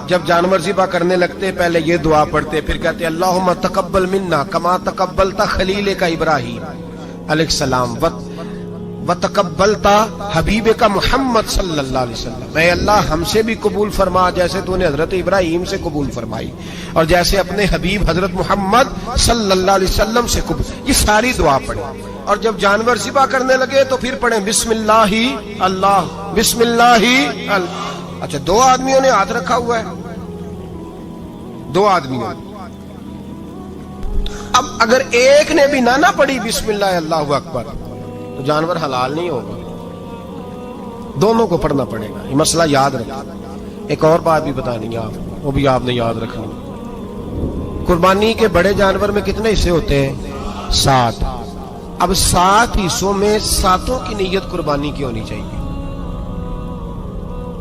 جب جانور ذبح کرنے لگتے پہلے یہ دعا پڑھتے، پھر کہتے اللہم تقبل منا کما تقبلتا خلیل کا ابراہیم علیہ السلام وتقبلتا حبیب کا محمد صلی اللہ علیہ وسلم، اے اللہ ہم سے بھی قبول فرما جیسے تو نے حضرت ابراہیم سے قبول فرمائی اور جیسے اپنے حبیب حضرت محمد صلی اللہ علیہ وسلم سے قبول. یہ ساری دعا پڑھیں. اور جب جانور ذبح کرنے لگے تو پھر پڑھیں بسم اللہ اللہ، بسم اللہ اللہ. اچھا 2 آدمیوں نے ہاتھ رکھا ہوا ہے، 2 آدمیوں. اب اگر ایک نے بھی نہ پڑھی بسم اللہ اللہ اکبر تو جانور حلال نہیں ہوگا، دونوں کو پڑھنا پڑے گا. یہ مسئلہ یاد رکھنا. ایک اور بات بھی بتانی ہے آپ، وہ بھی آپ نے یاد رکھنی. قربانی کے بڑے جانور میں کتنے حصے ہوتے ہیں؟ 7. اب 7 حصوں میں 7 کی نیت قربانی کی ہونی چاہیے.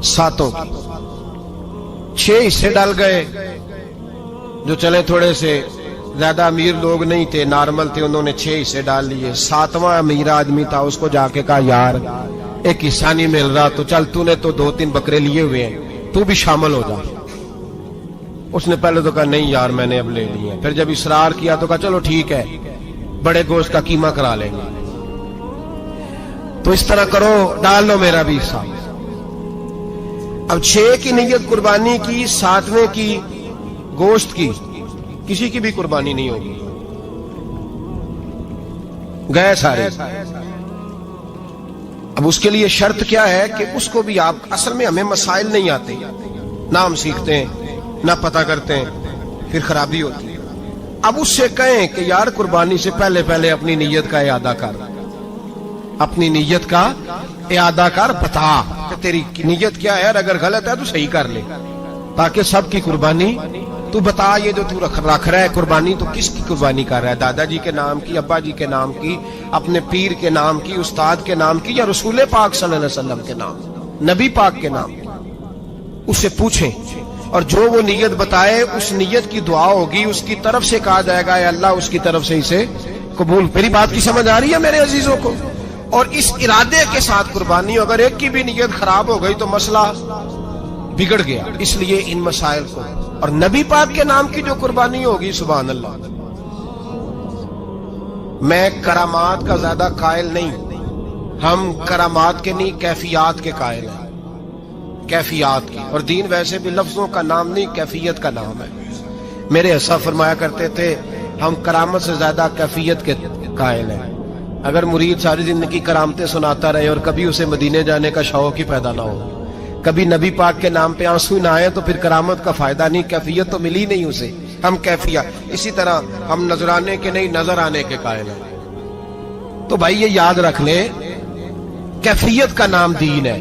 7 کی 6 حصے ڈال گئے، جو چلے تھوڑے سے زیادہ امیر لوگ نہیں تھے، نارمل تھے، انہوں نے 6 حصے ڈال لیے. 7واں امیر آدمی تھا، اس کو جا کے کہا یار ایک حصہ نہیں مل رہا تو چل تو نے تو 2-3 بکرے لیے ہوئے ہیں تو بھی شامل ہو جا. اس نے پہلے تو کہا نہیں یار میں نے اب لے لی ہے. پھر جب اصرار کیا تو کہا چلو ٹھیک ہے بڑے گوشت کا قیمہ کرا لیں گے. تو اس طرح کرو ڈال لو میرا بھی حصہ. اب 6 کی نیت قربانی کی، 7ویں کی گوشت کی، کسی کی بھی قربانی نہیں ہوگی، گئے سارے. اب اس کے لیے شرط کیا ہے کہ اس کو بھی آپ، اصل میں ہمیں مسائل نہیں آتے، نہ ہم سیکھتے ہیں نہ پتہ کرتے ہیں، پھر خرابی ہوتی ہے. اب اس سے کہیں کہ یار قربانی سے پہلے اپنی نیت کا اعادہ کر. اپنی نیت کا اعادہ کر، بتا کہ تیری نیت کیا ہے، اور اگر غلط ہے تو صحیح کر لے، تاکہ سب کی قربانی تو بتا. یہ جو تو رکھ رہا ہے قربانی، تو کس کی قربانی کر رہا ہے؟ دادا جی کے نام کی، ابا جی کے نام کی، اپنے پیر کے نام کی، استاد کے نام کی، یا رسول پاک صلی اللہ علیہ وسلم کے نام، نبی پاک کے نام کی؟ اس سے پوچھیں، اور جو وہ نیت بتائے اس نیت کی دعا ہوگی، اس کی طرف سے کہا جائے گا اے اللہ اس کی طرف سے اسے قبول. میری بات کی سمجھ آ رہی ہے میرے عزیزوں کو؟ اور اس ارادے کے ساتھ قربانی، اگر ایک کی بھی نیت خراب ہو گئی تو مسئلہ بگڑ گیا. اس لیے ان مسائل کو، اور نبی پاک کے نام کی جو قربانی ہوگی، سبحان اللہ. میں کرامات کا زیادہ قائل نہیں، ہم کرامات کے نہیں کیفیات کے قائل ہیں، کیفیات کی. اور دین ویسے بھی لفظوں کا نام نہیں، کیفیت کا نام ہے. میرے حصہ فرمایا کرتے تھے ہم کرامت سے زیادہ کیفیت کے قائل ہیں. اگر مرید ساری زندگی کرامتیں سناتا رہے اور کبھی اسے مدینے جانے کا شوق ہی پیدا نہ ہو، کبھی نبی پاک کے نام پہ آنسو نہ آئے، تو پھر کرامت کا فائدہ نہیں، کیفیت تو ملی نہیں اسے. ہم کیفیت. اسی طرح ہم نظرانے کے نہیں، نظر آنے کے قائل ہیں. تو بھائی یہ یاد رکھ لیں، کیفیت کا نام دین ہے.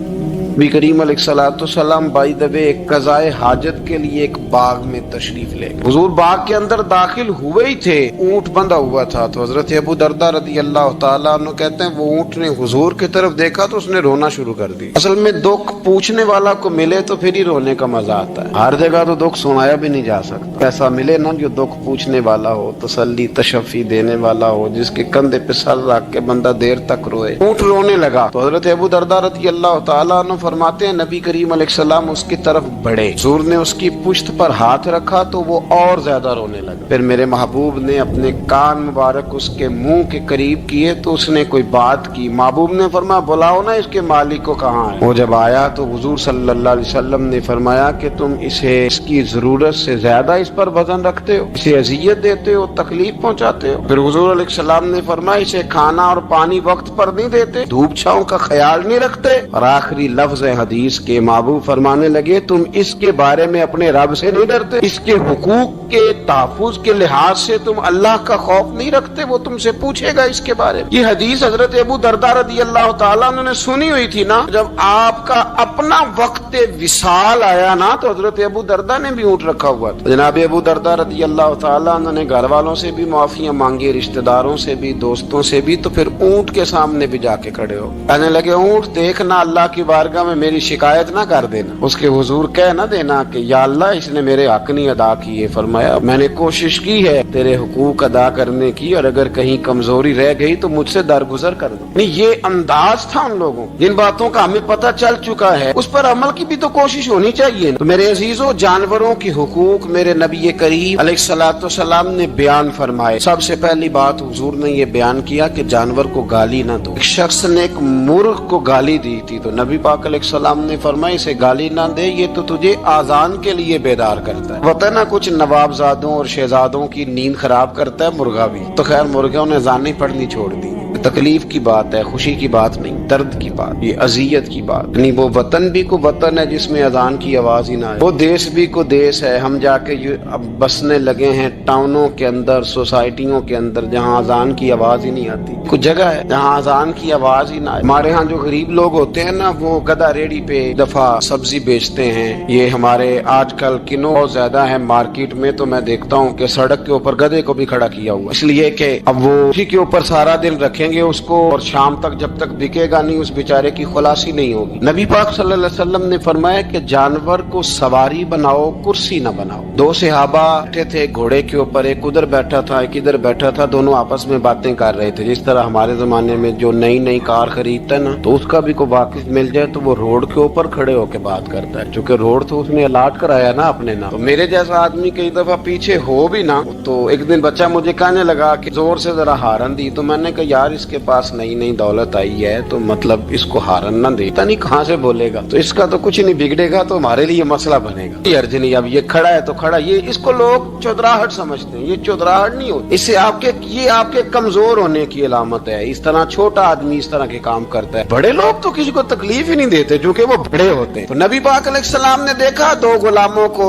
نبی کریم علیہ الصلوۃ والسلام بائی دبے ایک قضائے حاجت کے لیے ایک باغ میں تشریف لے گئے. حضور باغ کے اندر داخل ہوئے ہی تھے، اونٹ بندھا ہوا تھا. تو حضرت ابو درداء رضی اللہ تعالیٰ عنہ کہتے ہیں وہ اونٹ نے حضور کی طرف دیکھا تو اس نے رونا شروع کر دی. اصل میں دکھ پوچھنے والا کو ملے تو پھر ہی رونے کا مزہ آتا ہے. ہر جگہ تو دکھ سنایا بھی نہیں جا سکتا. ایسا ملے نا جو دکھ پوچھنے والا ہو، تسلی تشفی دینے والا ہو، جس کے کندھے پہ سر رکھ کے بندہ دیر تک روئے. اونٹ رونے لگا تو حضرت ابو درداء رضی اللہ تعالیٰ عنہ فرماتے ہیں نبی کریم علیہ السلام اس کی طرف بڑھے، حضور نے اس کی پشت پر ہاتھ رکھا تو وہ اور زیادہ رونے لگا. پھر میرے محبوب نے اپنے کان مبارک اس کے منہ کے قریب کیے تو اس نے کوئی بات کی. محبوب نے فرمایا بلاؤ نا اس کے مالک کو کہاں ہے. وہ جب آیا تو حضور صلی اللہ علیہ وسلم نے فرمایا کہ تم اسے اس کی ضرورت سے زیادہ اس پر وزن رکھتے ہو، اسے اذیت دیتے ہو، تکلیف پہنچاتے ہو. پھر حضور علیہ السلام نے فرمایا اسے کھانا اور پانی وقت پر نہیں دیتے، دھوپ چھاؤں کا خیال نہیں رکھتے. اور آخری لفظ حدیث کے محبوب فرمانے لگے تم اس کے بارے میں اپنے رب سے نہیں ڈرتے، اس کے حقوق کے تحفظ کے لحاظ سے تم اللہ کا خوف نہیں رکھتے، وہ تم سے پوچھے گا اس کے بارے میں. یہ حدیث حضرت ابو درداء رضی اللہ تعالیٰ عنہ نے سنی ہوئی تھی نا. جب آپ کا اپنا وقت وصال آیا نا تو حضرت ابو درداء نے بھی اونٹ رکھا ہوا تھا. جناب ابو درداء رضی اللہ تعالیٰ عنہ نے گھر والوں سے بھی معافیاں مانگی، رشتہ داروں سے بھی، دوستوں سے بھی. تو پھر اونٹ کے سامنے بھی جا کے کھڑے ہو کہنے لگے اونٹ دیکھنا اللہ کی بارگاہ میں میری شکایت نہ کر دینا، اس کے حضور کہہ نہ دینا کہ یا اللہ اس نے میرے حق نہیں ادا کیے. فرمایا میں نے کوشش کی ہے تیرے حقوق ادا کرنے کی، اور اگر کہیں کمزوری رہ گئی تو مجھ سے درگزر کر دو. نہیں یہ انداز تھا ان لوگوں، جن باتوں کا ہمیں پتہ چل چکا ہے اس پر عمل کی بھی تو کوشش ہونی چاہیے. تو میرے عزیزوں جانوروں کی حقوق میرے نبی کریم علیہ الصلوۃ والسلام نے بیان فرمائے. سب سے پہلی بات حضور نے یہ بیان کیا کہ جانور کو گالی نہ دو. ایک شخص نے ایک مرغ کو گالی دی تھی تو نبی پاک علیہ السلام نے فرمایا اسے گالی نہ دے، یہ تو تجھے آذان کے لیے بیدار کرتا ہے. پتہ نہ کچھ نوابزادوں اور شہزادوں کی نیند خراب کرتا ہے مرغا بھی. تو خیر مرغوں نے اذان نہیں پڑھنی چھوڑ دی. تکلیف کی بات ہے، خوشی کی بات نہیں، درد کی بات، یہ اذیت کی بات. یعنی وہ وطن بھی کو وطن ہے جس میں اذان کی آواز ہی نہ آئے، وہ دیش بھی کو دیش ہے. ہم جا کے اب بسنے لگے ہیں ٹاؤنوں کے اندر، سوسائٹیوں کے اندر جہاں اذان کی آواز ہی نہیں آتی. کچھ جگہ ہے جہاں اذان کی آواز ہی نہ آئے. ہمارے ہاں جو غریب لوگ ہوتے ہیں نا وہ گدا ریڑھی پہ دفعہ سبزی بیچتے ہیں. یہ ہمارے آج کل کنو بہت زیادہ ہے مارکیٹ میں، تو میں دیکھتا ہوں کہ سڑک کے اوپر گدے کو بھی کھڑا کیا ہوا، اس لیے کہ اب وہ اسی کے اوپر سارا دن رکھیں گے اس کو، اور شام تک جب تک بکے گا نہیں اس بیچارے کی خلاصی نہیں ہوگی. نبی پاک صلی اللہ علیہ وسلم نے فرمایا کہ جانور کو سواری بناؤ، کرسی نہ بناؤ. دو صحابہ بیٹھے تھے گھوڑے کے اوپر، ایک ادھر بیٹھا تھا ایک ادھر بیٹھا تھا، دونوں آپس میں باتیں کر رہے تھے. جس طرح ہمارے زمانے میں جو نئی نئی کار خریدتا ہے نا تو اس کا بھی کوئی واقف مل جائے تو وہ روڈ کے اوپر کھڑے ہو کے بات کرتا ہے، چونکہ روڈ تو اس نے الاٹ کرایا نا اپنے نام. تو میرے جیسا آدمی کئی دفعہ پیچھے ہو بھی نا، تو ایک دن بچہ مجھے کہنے لگا کہ زور سے ذرا ہارن دی. تو میں نے کہا یار اس کے پاس نئی نئی دولت آئی ہے تو مطلب اس کو ہارن نہ دے، پتہ نہیں کہاں سے بولے گا، تو اس کا تو کچھ نہیں بگڑے گا تو ہمارے لیے مسئلہ بنے گا. یہ ارج نہیں، اب یہ کھڑا ہے تو کھڑا، یہ اس کو لوگ چودراہٹ سمجھتے ہیں. یہ چودراہٹ نہیں ہوتی، اس سے یہ آپ کے کمزور ہونے کی علامت ہے. اس طرح چھوٹا آدمی اس طرح کے کام کرتا ہے. بڑے لوگ تو کسی کو تکلیف ہی نہیں دیتے کیونکہ وہ بڑے ہوتے ہیں. تو نبی پاک علیہ السلام نے دیکھا دو غلاموں کو،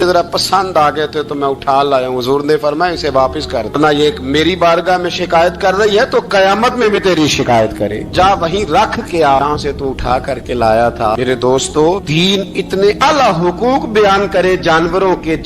ذرا پسند آ گئے تھے تو میں اٹھا لایا ہوں۔ حضور نے فرمایا اسے واپس کر دو، نہ یہ میری بارگاہ میں شکایت کر رہی ہے تو قیامت میں بھی تیری شکایت کرے، جا وہیں رکھ کے آ جہاں سے تو اٹھا کر کے لایا تھا۔ میرے دوستو، دین اتنے اعلیٰ حقوق بیان کرے جانوروں کے،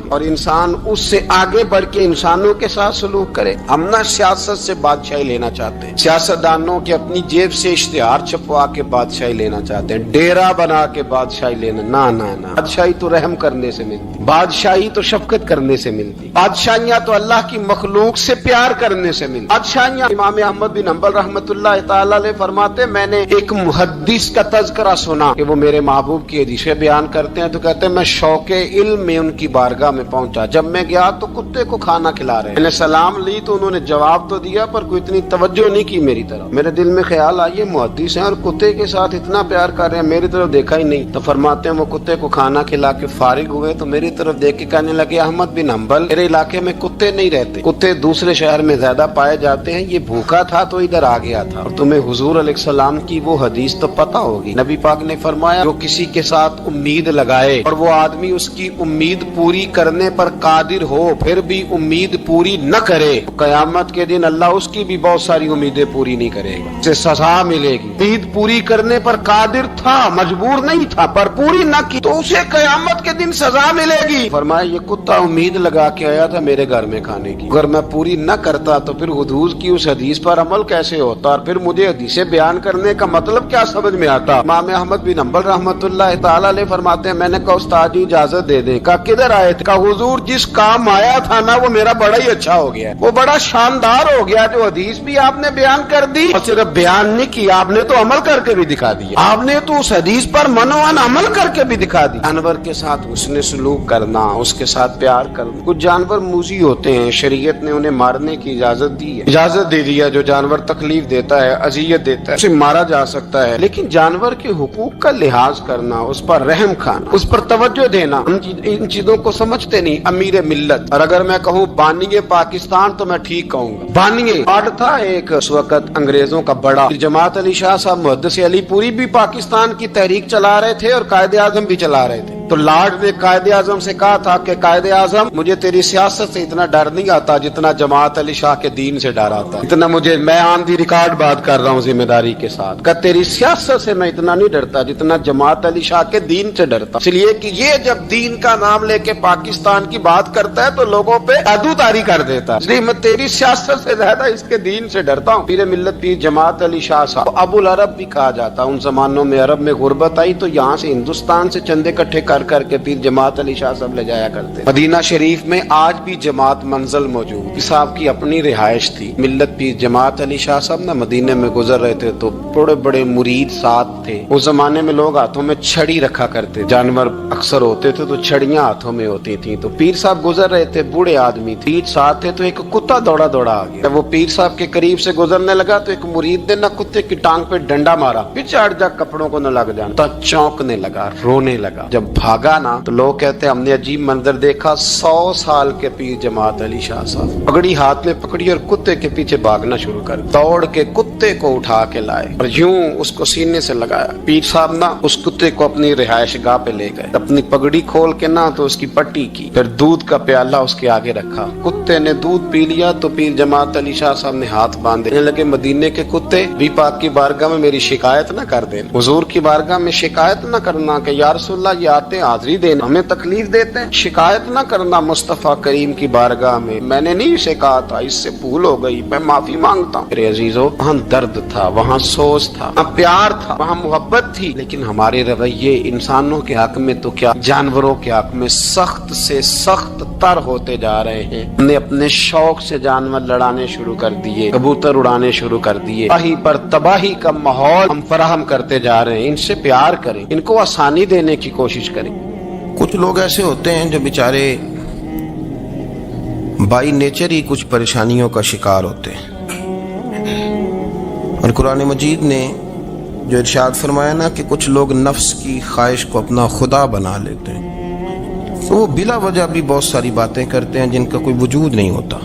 اور انسان اس سے آگے بڑھ کے انسانوں کے ساتھ سلوک کرے۔ ہم نہ سیاست سے بادشاہی لینا چاہتے ہیں، سیاستدانوں کے اپنی جیب سے اشتہار چھپوا کے بادشاہی لینا چاہتے ہیں، ڈیرا بنا کے بادشاہی لینا، نہ بادشاہی تو رحم کرنے سے ملتی، بادشاہی تو شفقت کرنے سے ملتی، بادشاہیاں تو اللہ کی مخلوق سے پیار کرنے سے ملتی۔ بادشاہیاں، امام احمد بن حنبل رحمۃ اللہ تعالی علیہ فرماتے، میں نے ایک محدث کا تذکرہ سنا کہ وہ میرے محبوب کی حدیثیں بیان کرتے ہیں، تو کہتے ہیں میں شوق علم میں ان کی بارگاہ میں پہنچا، جب میں گیا تو کتے کو کھانا کھلا رہے ہیں، میں نے سلام لی تو انہوں نے جواب تو دیا پر کوئی اتنی توجہ نہیں کی میری طرف۔ میرے دل میں خیال آئی محدث ہیں اور کتے کے ساتھ اتنا پیار کر رہے ہیں، میری طرف دیکھا ہی نہیں۔ تو فرماتے ہیں وہ کتے کو کھانا کھلا کے فارغ ہوئے تو میری طرف دیکھ کے کہنے لگے، احمد بن حنبل، میرے علاقے میں کتے نہیں رہتے، کتے دوسرے شہر میں زیادہ پائے جاتے ہیں، یہ بھوکا تھا تو ادھر آ گیا تھا، اور تمہیں حضور علیہ السلام کی وہ حدیث تو پتہ ہوگی، نبی پاک نے فرمایا جو کسی کے ساتھ امید لگائے اور وہ آدمی اس کی امید پوری کرنے پر قادر ہو پھر بھی امید پوری نہ کرے، قیامت کے دن اللہ اس کی بھی بہت ساری امیدیں پوری نہیں کرے گا، اسے سزا ملے گی۔ امید پوری کرنے پر قادر تھا، مجبور نہیں تھا، پر پوری نہ کی تو اسے قیامت کے دن سزا ملے گی۔ فرمایا یہ کتا امید لگا کے آیا تھا میرے گھر میں کھانے کی، اگر میں پوری نہ کرتا تو پھر حضور کی اس حدیث پر عمل کیسے ہوتا، اور پھر مجھے حدیثیں بیان کرنے کا مطلب کیا سمجھ میں آتا۔ امام احمد بن حنبل رحمۃ اللہ تعالی علیہ فرماتے ہیں میں نے کہا استاد جی اجازت دے دیں، کہا کدھر آئے تھے، کہا حضور جس کام آیا تھا نا وہ میرا بڑا ہی اچھا ہو گیا، وہ بڑا شاندار ہو گیا، جو حدیث بھی آپ نے بیان کر دی، اور صرف بیان نہیں کی، آپ نے تو عمل کر کے بھی دکھا دیا، آپ نے تو اس حدیث پر منوان عمل کر کے بھی دکھا دی۔ جانور کے ساتھ حسن سلوک کرنا، اس کے ساتھ پیار کرنا۔ کچھ جانور موذی ہوتے ہیں، شریعت نے انہیں مارنے کی اجازت دی ہے، اجازت دے دیا، جو جانور تکلیف دیتا ہے، اذیت دیتا ہے، اسے مارا جا سکتا ہے، لیکن جانور کے حقوق کا لحاظ کرنا، اس پر رحم کھانا، اس پر توجہ دینا، ان چیزوں کو سمجھتے نہیں امیر ملت۔ اور اگر میں کہوں بانی پاکستان تو میں ٹھیک کہوں گا، بانی پارٹ تھا ایک اس وقت انگریزوں کا بڑا، جماعت علی شاہ صاحب محدث علی پوری بھی پاکستان کی تحریک چلا رہے تھے اور قائد اعظم بھی چلا رہے تھے، تو لارڈ نے قائد اعظم سے کہا تھا کہ قائد اعظم مجھے تیری سیاست سے اتنا ڈر نہیں آتا جتنا جماعت علی شاہ کے دین سے ڈر آتا، اتنا مجھے، میں آن دی ریکارڈ بات کر رہا ہوں ذمہ داری کے ساتھ، کہ تیری سیاست سے میں اتنا نہیں ڈرتا جتنا جماعت علی شاہ کے دین سے ڈرتا، اس لیے کہ یہ جب دین کا نام لے کے پاکستان کی بات کرتا ہے تو لوگوں پہ جادو طاری کر دیتا ہے، اس لیے میں تیری سیاست سے زیادہ اس کے دین سے ڈرتا ہوں۔ پیر ملت پیر جماعت علی شاہ صاحب ابو العرب بھی کہا جاتا، ان زمانوں میں عرب میں غربت آئی تو یہاں سے ہندوستان سے چندے اکٹھے کر کر کے پیر جماعت علی شاہ صاحب لے جایا کرتے۔ مدینہ شریف میں آج بھی جماعت منزل موجود، پیر صاحب کی اپنی رہائش تھی، ملت پیر جماعت علی شاہ صاحب نہ مدینے میں گزر رہے تھے تو بڑے بڑے مرید ساتھ تھے، اس زمانے میں لوگ ہاتھوں میں چھڑی رکھا کرتے، جانور اکثر ہوتے تھے تو چھڑیاں ہاتھوں میں ہوتی تھیں، تو پیر صاحب گزر رہے تھے، بوڑھے آدمی تھے، ساتھ تھے، تو ایک کتا دوڑا دوڑا آ گیا، وہ پیر صاحب کے قریب سے گزرنے لگا تو ایک مرید نے نہ کتے کی ٹانگ پہ ڈنڈا مارا، پچاڑ جا کپڑوں کو نہ لگ جانا، تو چونکنے لگا، رونے لگا، جب بھاگا نا تو لوگ کہتے ہیں ہم نے عجیب منظر دیکھا، 100 سال کے پیر جماعت علی شاہ صاحب پگڑی ہاتھ میں پکڑی اور کتے کے پیچھے بھاگنا شروع کر، دوڑ کے کتے کو اٹھا کے لائے اور یوں اس کو سینے سے لگایا، پیر صاحب نا اس کتے کو اپنی رہائش گاہ پہ لے گئے، اپنی پگڑی کھول کے نا تو اس کی پٹی کی، پھر دودھ کا پیالہ اس کے آگے رکھا، کتے نے دودھ پی لیا تو پیر جماعت علی شاہ صاحب نے ہاتھ باندھے لگے، مدینے کے کتے بھی پاک کی بارگاہ میں میری شکایت نہ کر دیں، حضور کی بارگاہ میں شکایت نہ کرنا کہ یا رسول اللہ یہ آتے حاضری دینا ہمیں تکلیف دیتے ہیں، شکایت نہ کرنا مصطفیٰ کریم کی بارگاہ میں نے نہیں اسے کہا تھا، اس سے بھول ہو گئی، میں معافی مانگتا ہوں۔ میرے عزیزو، وہاں درد تھا، وہاں سوز تھا، وہاں پیار تھا، وہاں محبت تھی، لیکن ہمارے رویے انسانوں کے حق میں تو کیا جانوروں کے حق میں سخت سے سخت تر ہوتے جا رہے ہیں۔ ہم نے اپنے شوق سے جانور لڑانے شروع کر دیے، کبوتر اڑانے شروع کر دیے، تباہی پر تباہی کا ماحول ہم فراہم کرتے جا رہے ہیں۔ ان سے پیار کریں، ان کو آسانی دینے کی کوشش کریں۔ کچھ لوگ ایسے ہوتے ہیں جو بیچارے بائی نیچر ہی کچھ پریشانیوں کا شکار ہوتے ہیں، اور قرآن مجید نے جو ارشاد فرمایا نا کہ کچھ لوگ نفس کی خواہش کو اپنا خدا بنا لیتے ہیں، تو وہ بلا وجہ بھی بہت ساری باتیں کرتے ہیں جن کا کوئی وجود نہیں ہوتا۔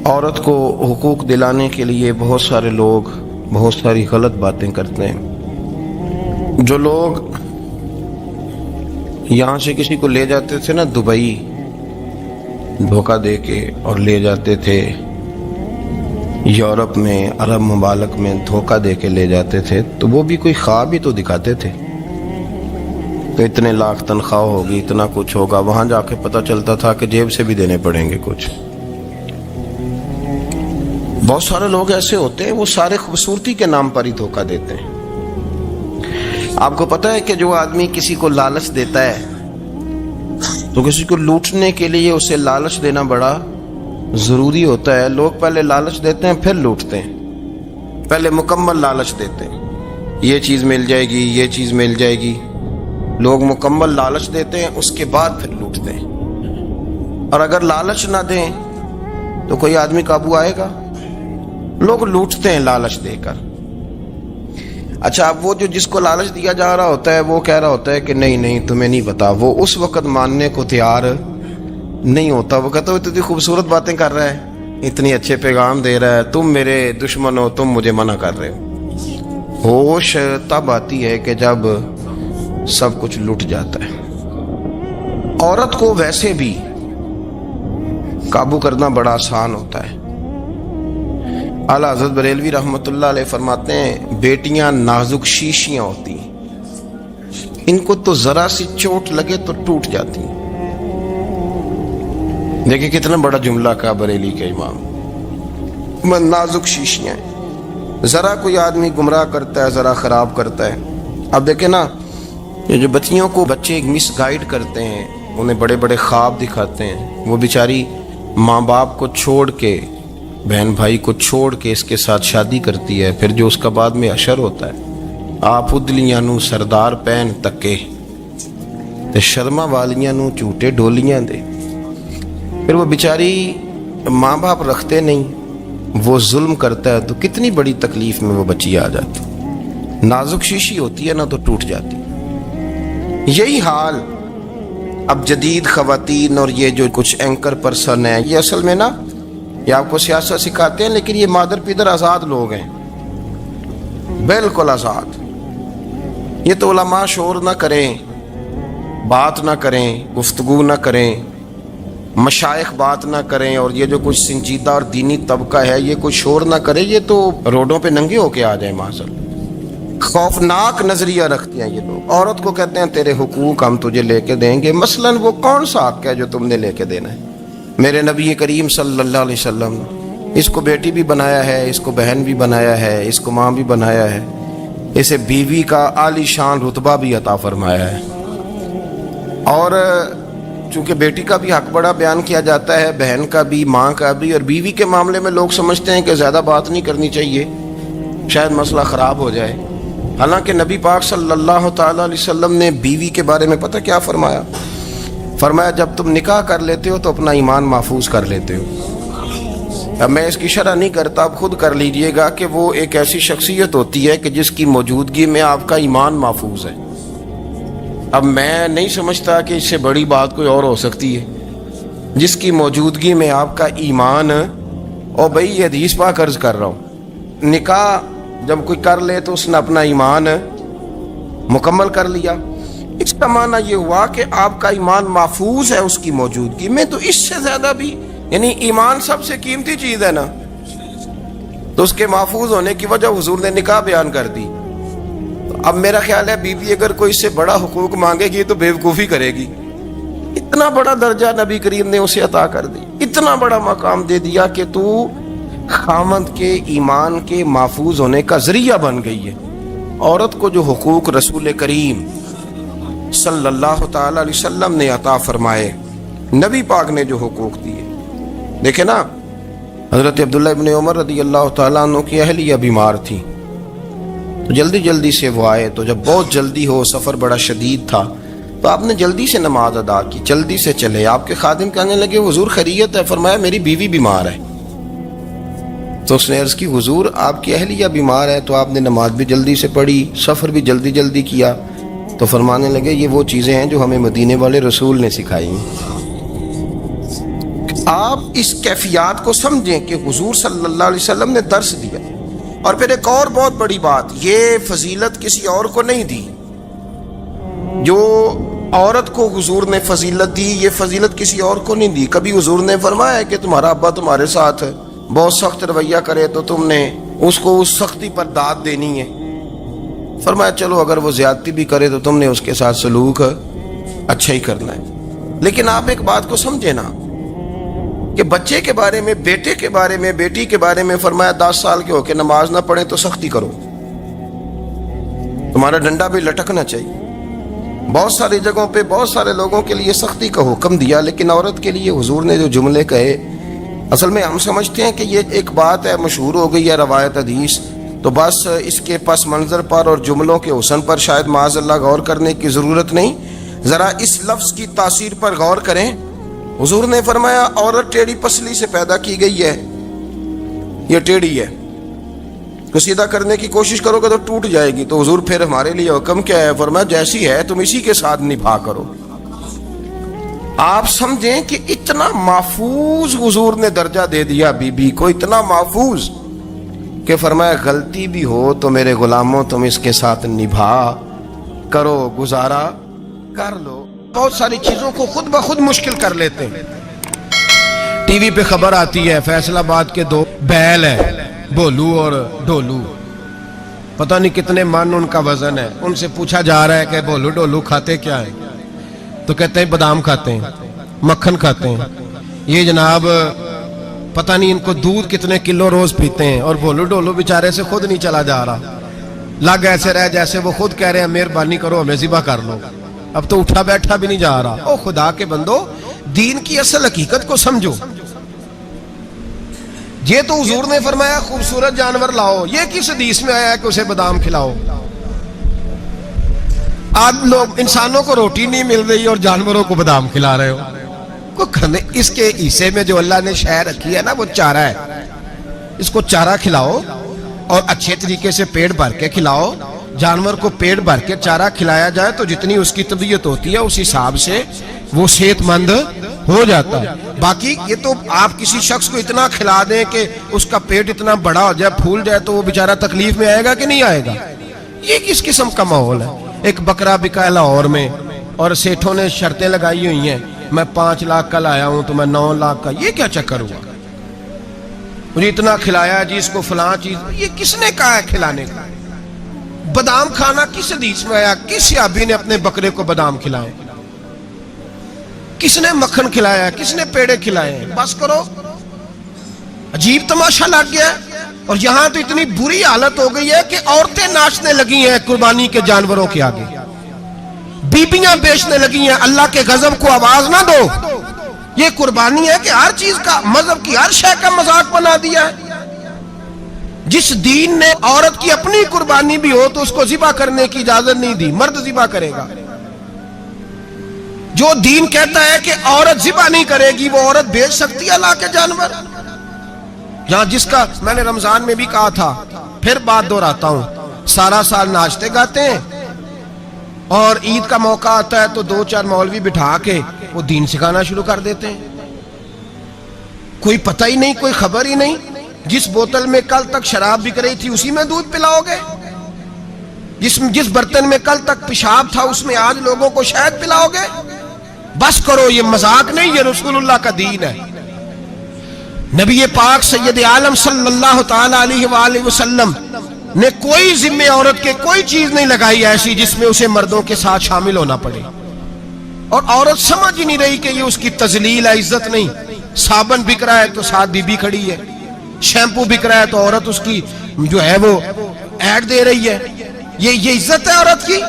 عورت کو حقوق دلانے کے لیے بہت سارے لوگ بہت ساری غلط باتیں کرتے ہیں۔ جو لوگ یہاں سے کسی کو لے جاتے تھے نا دبئی دھوکہ دے کے، اور لے جاتے تھے یورپ میں، عرب ممالک میں دھوکہ دے کے لے جاتے تھے، تو وہ بھی کوئی خواب ہی تو دکھاتے تھے، تو اتنے لاکھ تنخواہ ہوگی، اتنا کچھ ہوگا، وہاں جا کے پتہ چلتا تھا کہ جیب سے بھی دینے پڑیں گے کچھ۔ بہت سارے لوگ ایسے ہوتے ہیں، وہ سارے خوبصورتی کے نام پر ہی دھوکہ دیتے ہیں۔ آپ کو پتہ ہے کہ جو آدمی کسی کو لالچ دیتا ہے تو کسی کو لوٹنے کے لیے اسے لالچ دینا بڑا ضروری ہوتا ہے۔ لوگ پہلے لالچ دیتے ہیں پھر لوٹتے ہیں، پہلے مکمل لالچ دیتے ہیں، یہ چیز مل جائے گی، یہ چیز مل جائے گی، لوگ مکمل لالچ دیتے ہیں، اس کے بعد پھر لوٹتے ہیں۔ اور اگر لالچ نہ دیں تو کوئی آدمی قابو آئے گا؟ لوگ لوٹتے ہیں لالچ دے کر۔ اچھا، اب وہ جو جس کو لالچ دیا جا رہا ہوتا ہے وہ کہہ رہا ہوتا ہے کہ نہیں نہیں تمہیں نہیں پتا، وہ اس وقت ماننے کو تیار نہیں ہوتا، وہ کہتا ہے اتنی خوبصورت باتیں کر رہا ہے، اتنی اچھے پیغام دے رہا ہے، تم میرے دشمن ہو، تم مجھے منع کر رہے ہو۔ ہوش تب آتی ہے کہ جب سب کچھ لٹ جاتا ہے۔ عورت کو ویسے بھی قابو کرنا بڑا آسان ہوتا ہے۔ اعلیٰ حضرت بریلوی رحمۃ اللہ علیہ فرماتے ہیں بیٹیاں نازک شیشیاں ہوتی ہیں، ان کو تو ذرا سی چوٹ لگے تو ٹوٹ جاتی ہیں۔ دیکھیں کتنا بڑا جملہ کہا بریلی کے امام، نازک شیشیاں ہیں، ذرا کوئی آدمی گمراہ کرتا ہے، ذرا خراب کرتا ہے۔ اب دیکھیں نا، یہ جو بچیوں کو بچے مس گائیڈ کرتے ہیں، انہیں بڑے بڑے خواب دکھاتے ہیں، وہ بیچاری ماں باپ کو چھوڑ کے، بہن بھائی کو چھوڑ کے اس کے ساتھ شادی کرتی ہے، پھر جو اس کا بعد میں اشر ہوتا ہے، آپ ادلیاں نو سردار پہن تکے تے شرما والیاں نو جھوٹے ڈولیاں دے۔ پھر وہ بیچاری ماں باپ رکھتے نہیں، وہ ظلم کرتا ہے، تو کتنی بڑی تکلیف میں وہ بچی آ جاتی، نازک شیشی ہوتی ہے نا تو ٹوٹ جاتی۔ یہی حال اب جدید خواتین اور یہ جو کچھ اینکر پرسن ہیں، یہ اصل میں نا یہ آپ کو سیاست سکھاتے ہیں، لیکن یہ مادر پیدر آزاد لوگ ہیں، بالکل آزاد۔ یہ تو علماء شور نہ کریں، بات نہ کریں، گفتگو نہ کریں، مشائخ بات نہ کریں، اور یہ جو کچھ سنجیدہ اور دینی طبقہ ہے یہ کوئی شور نہ کرے، یہ تو روڈوں پہ ننگے ہو کے آ جائیں معاذ۔ خوفناک نظریہ رکھتے ہیں یہ لوگ۔ عورت کو کہتے ہیں تیرے حقوق ہم تجھے لے کے دیں گے، مثلاً وہ کون سا حق ہے جو تم نے لے کے دینا ہے؟ میرے نبی کریم صلی اللہ علیہ وسلم اس کو بیٹی بھی بنایا ہے، اس کو بہن بھی بنایا ہے، اس کو ماں بھی بنایا ہے، اسے بیوی کا عالی شان رتبہ بھی عطا فرمایا ہے۔ اور چونکہ بیٹی کا بھی حق بڑا بیان کیا جاتا ہے، بہن کا بھی، ماں کا بھی، اور بیوی کے معاملے میں لوگ سمجھتے ہیں کہ زیادہ بات نہیں کرنی چاہیے، شاید مسئلہ خراب ہو جائے۔ حالانکہ نبی پاک صلی اللہ تعالیٰ علیہ وسلم نے بیوی کے بارے میں پتہ کیا فرمایا؟ فرمایا جب تم نکاح کر لیتے ہو تو اپنا ایمان محفوظ کر لیتے ہو۔ اب میں اس کی شرح نہیں کرتا، آپ خود کر لیجئے گا کہ وہ ایک ایسی شخصیت ہوتی ہے کہ جس کی موجودگی میں آپ کا ایمان محفوظ ہے۔ اب میں نہیں سمجھتا کہ اس سے بڑی بات کوئی اور ہو سکتی ہے، جس کی موجودگی میں آپ کا ایمان، اور بھائی یہ حدیث پاک عرض کر رہا ہوں، نکاح جب کوئی کر لے تو اس نے اپنا ایمان مکمل کر لیا، اس کا معنی یہ ہوا کہ آپ کا ایمان محفوظ ہے اس کی موجودگی میں۔ تو اس سے زیادہ بھی، یعنی ایمان سب سے قیمتی چیز ہے نا، تو اس کے محفوظ ہونے کی وجہ حضور نے نکاح بیان کر دی۔ اب میرا خیال ہے بیوی اگر کوئی اس سے بڑا حقوق مانگے گی تو بے وقوفی کرے گی۔ اتنا بڑا درجہ نبی کریم نے اسے عطا کر دی، اتنا بڑا مقام دے دیا کہ تو خامند کے ایمان کے محفوظ ہونے کا ذریعہ بن گئی ہے۔ عورت کو جو حقوق رسول کریم صلی اللہ تعالی علیہ وسلم نے عطا فرمائے، نبی پاک نے جو حقوق دیے، دیکھیں نا، حضرت عبداللہ ابن عمر رضی اللہ تعالیٰ عنہ کی اہلیہ بیمار تھی، تو جلدی جلدی سے وہ آئے، تو جب بہت جلدی ہو، سفر بڑا شدید تھا، تو آپ نے جلدی سے نماز ادا کی، جلدی سے چلے۔ آپ کے خادم کہنے لگے حضور خیریت ہے؟ فرمایا میری بیوی بیمار ہے۔ تو اس نے عرض کی حضور آپ کی اہلیہ بیمار ہے، تو آپ نے نماز بھی جلدی سے پڑھی، سفر بھی جلدی جلدی کیا۔ تو فرمانے لگے یہ وہ چیزیں ہیں جو ہمیں مدینے والے رسول نے سکھائی ہیں۔ آپ اس کیفیات کو سمجھیں کہ حضور صلی اللہ علیہ وسلم نے درس دیا۔ اور پھر ایک اور بہت بڑی بات، یہ فضیلت کسی اور کو نہیں دی، جو عورت کو حضور نے فضیلت دی یہ فضیلت کسی اور کو نہیں دی۔ کبھی حضور نے فرمایا کہ تمہارا ابا تمہارے ساتھ بہت سخت رویہ کرے تو تم نے اس کو اس سختی پر داد دینی ہے؟ فرمایا چلو اگر وہ زیادتی بھی کرے تو تم نے اس کے ساتھ سلوک اچھا ہی کرنا ہے۔ لیکن آپ ایک بات کو سمجھے نا کہ بچے کے بارے میں، بیٹے کے بارے میں، بیٹی کے بارے میں فرمایا 10 سال کے ہو کے نماز نہ پڑھیں تو سختی کرو، تمہارا ڈنڈا بھی لٹکنا چاہیے۔ بہت ساری جگہوں پہ بہت سارے لوگوں کے لیے سختی کا حکم دیا، لیکن عورت کے لیے حضور نے جو جملے کہے، اصل میں ہم سمجھتے ہیں کہ یہ ایک بات ہے، مشہور ہو گئی ہے روایت حدیث، تو بس اس کے پس منظر پر اور جملوں کے حسن پر شاید معاذ اللہ غور کرنے کی ضرورت نہیں۔ ذرا اس لفظ کی تاثیر پر غور کریں۔ حضور نے فرمایا عورت ٹیڑھی پسلی سے پیدا کی گئی ہے، یہ ٹیڑھی ہے، کو سیدھا کرنے کی کوشش کرو گے تو ٹوٹ جائے گی۔ تو حضور پھر ہمارے لیے حکم کیا ہے؟ فرمایا جیسی ہے تم اسی کے ساتھ نبھا کرو۔ آپ سمجھیں کہ اتنا محفوظ حضور نے درجہ دے دیا بی بی کو، اتنا محفوظ کہ فرمایا غلطی بھی ہو تو میرے غلاموں تم اس کے ساتھ نبھا کرو، گزارا کر لو۔ بہت ساری چیزوں کو خود بخود مشکل کر لیتے ہیں۔ ٹی وی پہ خبر آتی ہے فیصل آباد کے 2 بیل ہیں، بولو اور ڈولو، پتہ نہیں کتنے من ان کا وزن ہے۔ ان سے پوچھا جا رہا ہے کہ بولو ڈولو کھاتے کیا ہیں؟ تو کہتے ہیں بادام کھاتے ہیں، مکھن کھاتے ہیں۔ یہ جناب پتہ نہیں ان کو دودھ کتنے کلو روز پیتے ہیں، اور بولو ڈولو بیچارے سے خود نہیں چلا جا رہا، لگ ایسے رہے جیسے وہ خود کہہ رہے ہیں مہربانی کرو ہمیں ذبح کر لو، اب تو اٹھا بیٹھا بھی نہیں جا رہا۔ او خدا کے بندو، دین کی اصل حقیقت کو سمجھو۔ یہ تو حضور نے فرمایا خوبصورت جانور لاؤ، یہ کس حدیث میں آیا ہے کہ اسے بادام کھلاؤ؟ آج لوگ انسانوں کو روٹی نہیں مل رہی اور جانوروں کو بادام کھلا رہے ہو۔ اس کے حصے میں جو اللہ نے شے رکھی ہے نا وہ چارہ ہے، اس کو چارہ کھلاؤ اور اچھے طریقے سے پیٹ بھر کے کھلاؤ۔ جانور کو پیٹ بھر کے چارہ کھلایا جائے تو جتنی اس کی طبیعت ہوتی ہے اس حساب سے وہ صحت مند ہو جاتا ہے۔ باقی یہ تو آپ کسی شخص کو اتنا کھلا دیں کہ اس کا پیٹ اتنا بڑا ہو جائے، پھول جائے، تو وہ بیچارہ تکلیف میں آئے گا کہ نہیں آئے گا؟ یہ کس قسم کا ماحول ہے؟ ایک بکرا بکا ہے لاہور میں اور سیٹھوں نے شرطیں لگائی ہوئی ہیں، میں 5 لاکھ کا لایا ہوں تو میں 9 لاکھ کا۔ یہ کیا چکر ہوا؟ مجھے اتنا کھلایا جی اس کو فلاں چیز، یہ کس نے کہا ہے کھلانے کا؟ بادام کھانا کس حدیث میں آیا؟ کس صحابی نے اپنے بکرے کو بادام کھلائے؟ کس نے مکھن کھلایا؟ کس نے پیڑے کھلائے؟ بس کرو، عجیب تماشا لگ گیا ہے۔ اور یہاں تو اتنی بری حالت ہو گئی ہے کہ عورتیں ناچنے لگی ہیں قربانی کے جانوروں کے آگے، بیبیاں بیچنے لگی ہیں۔ اللہ کے غضب کو آواز نہ دو، یہ قربانی ہے کہ ہر چیز کا، مذہب کی ہر شے کا مذاق بنا دیا ہے۔ جس دین نے عورت کی اپنی قربانی بھی ہو تو اس کو ذبح کرنے کی اجازت نہیں دی، مرد ذبح کرے گا۔ جو دین کہتا ہے کہ عورت ذبح نہیں کرے گی، وہ عورت بیچ سکتی ہے اللہ کے جانور؟ جہاں جس کا میں نے رمضان میں بھی کہا تھا، پھر بات دہراتا ہوں، سارا سال ناچتے گاتے ہیں اور عید کا موقع آتا ہے تو 2-4 مولوی بٹھا کے وہ دین سکھانا شروع کر دیتے ہیں۔ کوئی پتہ ہی نہیں، کوئی خبر ہی نہیں۔ جس بوتل میں کل تک شراب بک رہی تھی اسی میں دودھ پلاؤ گے؟ جس برتن میں کل تک پیشاب تھا اس میں آج لوگوں کو شہد پلاؤ گے؟ بس کرو، یہ مذاق نہیں، یہ رسول اللہ کا دین ہے۔ نبی پاک سید عالم صلی اللہ تعالی علیہ وآلہ وسلم نے کوئی ذمہ عورت کے کوئی چیز نہیں لگائی ایسی جس میں اسے مردوں کے ساتھ شامل ہونا پڑے، اور عورت سمجھ ہی نہیں رہی کہ یہ اس کی تذلیل ہے، عزت نہیں۔ صابن بک رہا ہے تو ساتھ بی بی کھڑی ہے، شیمپو بک رہا ہے تو عورت اس کی جو ہے وہ ایڈ دے رہی ہے۔ یہ عزت ہے عورت کی؟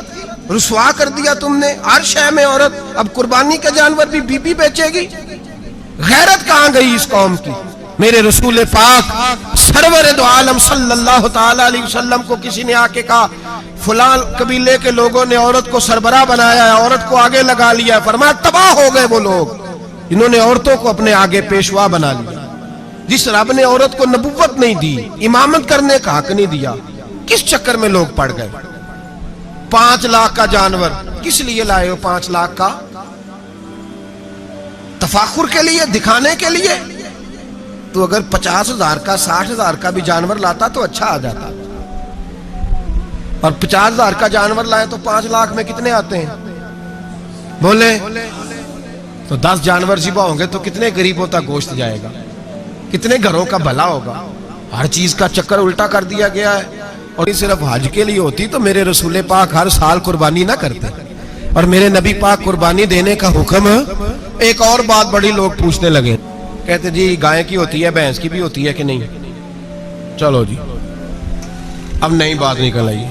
رسوا کر دیا تم نے ہر شے میں عورت۔ اب قربانی کا جانور بھی بی بی بیچے گی؟ غیرت کہاں گئی اس قوم کی؟ میرے رسول پاک سرور دو عالم صلی اللہ تعالی علیہ وسلم کو کسی نے آ کے کہا فلاں قبیلے کے لوگوں نے عورت کو سربراہ بنایا ہے، عورت کو آگے لگا لیا ہے۔ فرمایا تباہ ہو گئے وہ لوگ انہوں نے عورتوں کو اپنے آگے پیشوا بنا لیا۔ جس رب نے عورت کو نبوت نہیں دی، امامت کرنے کا حق نہیں دیا، کس چکر میں لوگ پڑ گئے؟ 5 لاکھ کا جانور کس لیے لائے ہو؟ 5 لاکھ کا تفاخر کے لیے، دکھانے کے لیے؟ تو اگر 50,000 کا 60,000 کا بھی جانور لاتا تو اچھا آ جاتا, اور 50,000 کا جانور لائے تو 5 لاکھ میں کتنے آتے ہیں بولے؟ تو 10 جانور ذبح ہوں گے تو کتنے غریبوں تک گوشت جائے گا, کتنے گھروں کا بھلا ہوگا. ہر چیز کا چکر الٹا کر دیا گیا ہے. اور یہ صرف حج کے لیے ہوتی تو میرے رسول پاک ہر سال قربانی نہ کرتے, اور میرے نبی پاک قربانی دینے کا حکم. ایک اور بات بڑی لوگ پوچھنے لگے, کہتے جی گائے کی ہوتی ہے, بھینس کی بھی ہوتی ہے کہ نہیں؟ چلو جی اب نئی بات نکل آئی.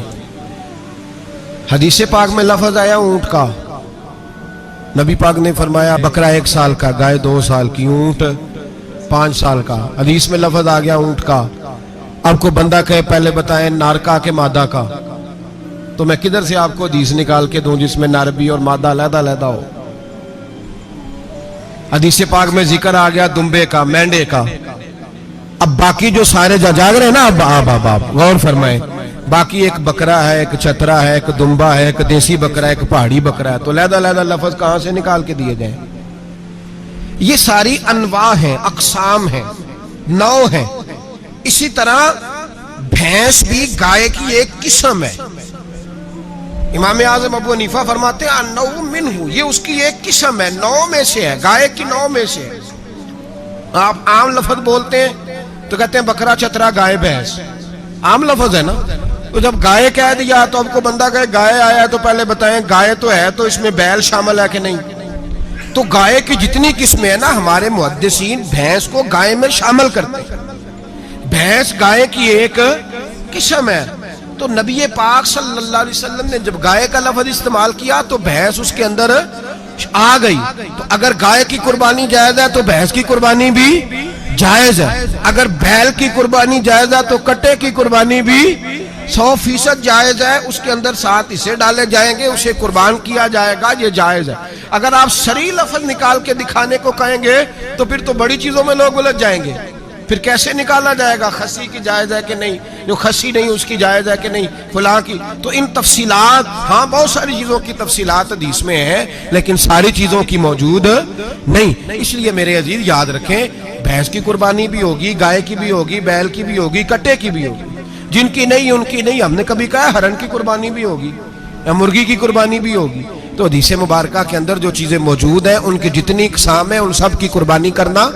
حدیث پاک میں لفظ آیا اونٹ کا, نبی پاک نے فرمایا بکرا 1 سال کا, گائے 2 سال کی, اونٹ 5 سال کا. حدیث میں لفظ آ گیا اونٹ کا. اب کو بندہ کہے پہلے بتائیں نر کا کہ مادہ کا, تو میں کدھر سے آپ کو حدیث نکال کے دوں جس میں نر بھی اور مادہ علیحدہ علیحدہ ہو؟ حدیث پاک میں ذکر آ گیا دمبے کا, مینڈے کا. اب باقی جو سارے جاگ رہے ہیں نا, اب غور فرمائیں, باقی ایک بکرا ہے, ایک چترا ہے, ایک دمبا ہے, ایک دیسی بکرا ہے, ایک پہاڑی بکرا ہے, تو علیحدہ علیحدہ لفظ کہاں سے نکال کے دیے جائیں؟ یہ ساری انواع ہیں, اقسام ہیں, نوع ہیں. اسی طرح بھینس بھی گائے کی ایک قسم ہے. امام اعظم ابو حنیفہ فرماتے ہیں النوع منہ, یہ اس کی ایک قسم ہے, نوع میں سے ہے, گائے کی نوع میں سے ہے. آپ عام لفظ بولتے ہیں تو کہتے ہیں بکرا چترا گائے بھینس, عام لفظ ہے نا. تو جب گائے کہہ دیا تو اب کو بندہ کہے گائے آیا تو پہلے بتائیں گائے تو ہے تو اس میں بیل شامل ہے کہ نہیں؟ تو گائے کی جتنی قسمیں ہیں نا, ہمارے محدثین بھینس کو گائے میں شامل کرتے ہیں. بھینس گائے کی ایک قسم ہے. تو نبی پاک صلی اللہ علیہ وسلم نے جب گائے کا لفظ استعمال کیا تو بھینس اس کے اندر آ گئی. تو اگر گائے کی قربانی جائز ہے تو بھینس کی قربانی بھی جائز ہے. اگر بیل کی قربانی جائز ہے تو کٹے کی قربانی بھی 100% جائز ہے. اس کے اندر 7 حصے ڈالے جائیں گے, اسے قربان کیا جائے گا, یہ جائز ہے. اگر آپ صریح لفظ نکال کے دکھانے کو کہیں گے تو پھر تو بڑی چیزوں میں لوگ الجھ جائیں گے. پھر کیسے نکالا جائے گا خسی کی جائز ہے کہ نہیں, جو خسی نہیں اس کی جائز ہے کہ نہیں, فلاں کی. تو ان تفصیلات, ہاں بہت ساری چیزوں کی تفصیلات حدیث میں ہیں لیکن ساری چیزوں کی موجود نہیں. اس لیے میرے عزیز یاد رکھیں, بھینس کی قربانی بھی ہوگی, گائے کی بھی ہوگی, بیل کی بھی ہوگی, کٹے کی بھی ہوگی. جن کی نہیں ان کی نہیں. ہم نے کبھی کہا ہرن کی قربانی بھی ہوگی یا مرغی کی قربانی بھی ہوگی. تو حدیث مبارکہ کے اندر جو چیزیں موجود ہیں ان کی جتنی اقسام ہیں ان سب کی قربانی کرنا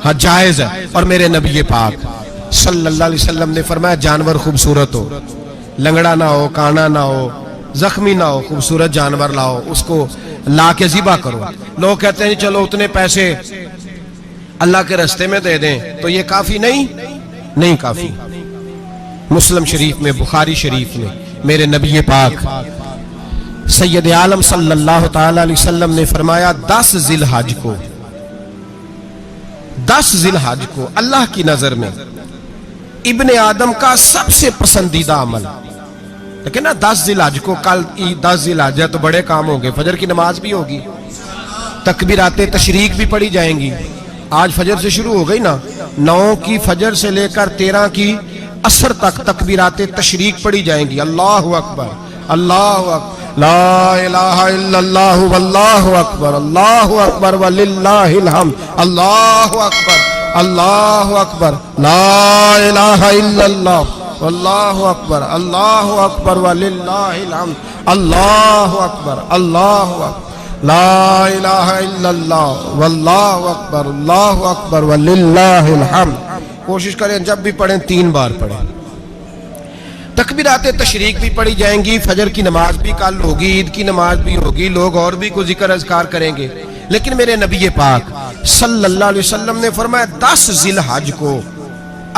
ہاں جائز ہے. اور میرے نبی پاک صلی اللہ علیہ وسلم نے فرمایا جانور خوبصورت ہو, لنگڑا نہ ہو, کانا نہ ہو, زخمی نہ ہو, خوبصورت جانور لاؤ, اس کو لا کے ذبح کرو. لوگ کہتے ہیں چلو اتنے پیسے اللہ کے راستے میں دے دیں, تو یہ کافی نہیں کافی. مسلم شریف میں, بخاری شریف میں میرے نبی پاک سید عالم صلی اللہ تعالی علیہ وسلم نے فرمایا 10 ذی الحج کو اللہ کی نظر میں ابن آدم کا سب سے پسندیدہ عمل. لیکن نا 10 ذی الحج کو, کل 10 ذی الحج ہے تو بڑے کام ہوں گے, فجر کی نماز بھی ہوگی, تکبیرات تشریق بھی پڑھی جائیں گی. آج فجر سے شروع ہو گئی نا, 9 کی فجر سے لے کر 13 کی عصر تک تکبیرات تشریق پڑھی جائیں گی. اللہ اکبر, اللہ اکبر, لا الہ الا اللہ واللہ اکبر, اللہ اکبر وللہ الحمد, اللہ اکبر, اللہ اکبر, لا الہ الا اللہ واللہ اکبر, اللہ اکبر وللہ الحمد, اللہ اکبر, اللہ اکبر, لا الہ الا اللہ واللہ اکبر, اللہ اکبر وللہ الحمد. کوشش کریں جب بھی پڑھیں 3 بار پڑھیں. تکبیرات تشریق بھی پڑھی جائیں گی, فجر کی نماز بھی کل ہوگی, عید کی نماز بھی ہوگی, لوگ اور بھی کوئی ذکر اذکار کریں گے. لیکن میرے نبی پاک صلی اللہ علیہ وسلم نے فرمایا 10 ذی الحج کو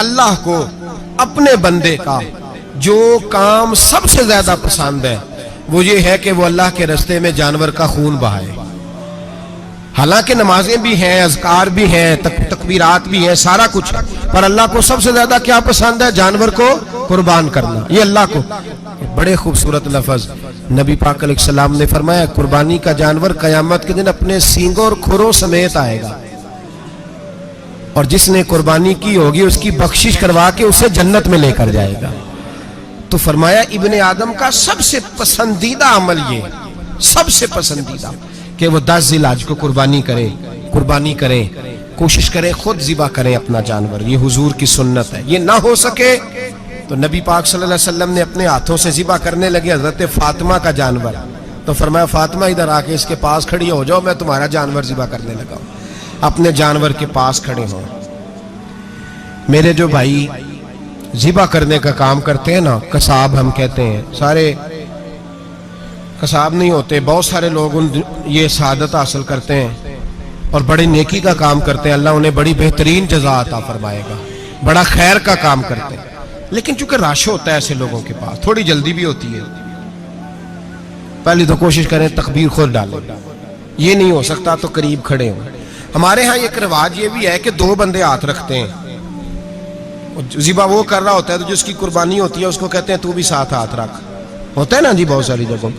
اللہ کو اپنے بندے کا جو کام سب سے زیادہ پسند ہے وہ یہ ہے کہ وہ اللہ کے راستے میں جانور کا خون بہائے. حالانکہ نمازیں بھی ہیں, اذکار بھی ہیں, تکبیرات بھی ہیں, سارا کچھ ہے, پر اللہ کو سب سے زیادہ کیا پسند ہے؟ جانور کو قربان کرنا. یہ اللہ کو بڑے خوبصورت لفظ نبی پاک علیہ السلام نے فرمایا قربانی کا جانور قیامت کے دن اپنے سینگوں اور کھروں سمیت آئے گا, اور جس نے قربانی کی ہوگی اس کی بخشش کروا کے اسے جنت میں لے کر جائے گا. تو فرمایا ابن آدم کا سب سے پسندیدہ عمل یہ, سب سے پسندیدہ, کہ وہ 10 ذی الحج کو قربانی کرے. کوشش کریں خود ذبح کریں اپنا جانور، یہ حضور کی سنت ہے۔ یہ نہ ہو سکے تو نبی پاک صلی اللہ علیہ وسلم نے اپنے ہاتھوں سے ذبح کرنے لگے حضرت فاطمہ کا جانور، تو فرمایا فاطمہ ادھر آ کے اس کے پاس کھڑی ہو جاؤ، میں تمہارا جانور ذبح کرنے لگا ہوں۔ اپنے جانور کے پاس کھڑے ہوں۔ میرے جو بھائی ذبح کرنے کا کام کرتے ہیں نا، قصاب ہم کہتے ہیں، سارے قصاب نہیں ہوتے، بہت سارے لوگ یہ سعادت حاصل کرتے ہیں اور بڑی نیکی کا کام کرتے ہیں، اللہ انہیں بڑی بہترین جزا عطا فرمائے گا، بڑا خیر کا کام کرتے ہیں، لیکن چونکہ رش ہوتا ہے ایسے لوگوں کے پاس، تھوڑی جلدی بھی ہوتی ہے، پہلی تو کوشش کریں تکبیر خود ڈالیں، یہ نہیں ہو سکتا تو قریب کھڑے ہوں۔ ہمارے ہاں ایک رواج یہ بھی ہے کہ 2 بندے ہاتھ رکھتے ہیں، ذبح وہ کر رہا ہوتا ہے تو جس کی قربانی ہوتی ہے اس کو کہتے ہیں تو بھی ساتھ ہاتھ رکھ، ہوتا ہے نا جی بہت ساری جگہوں۔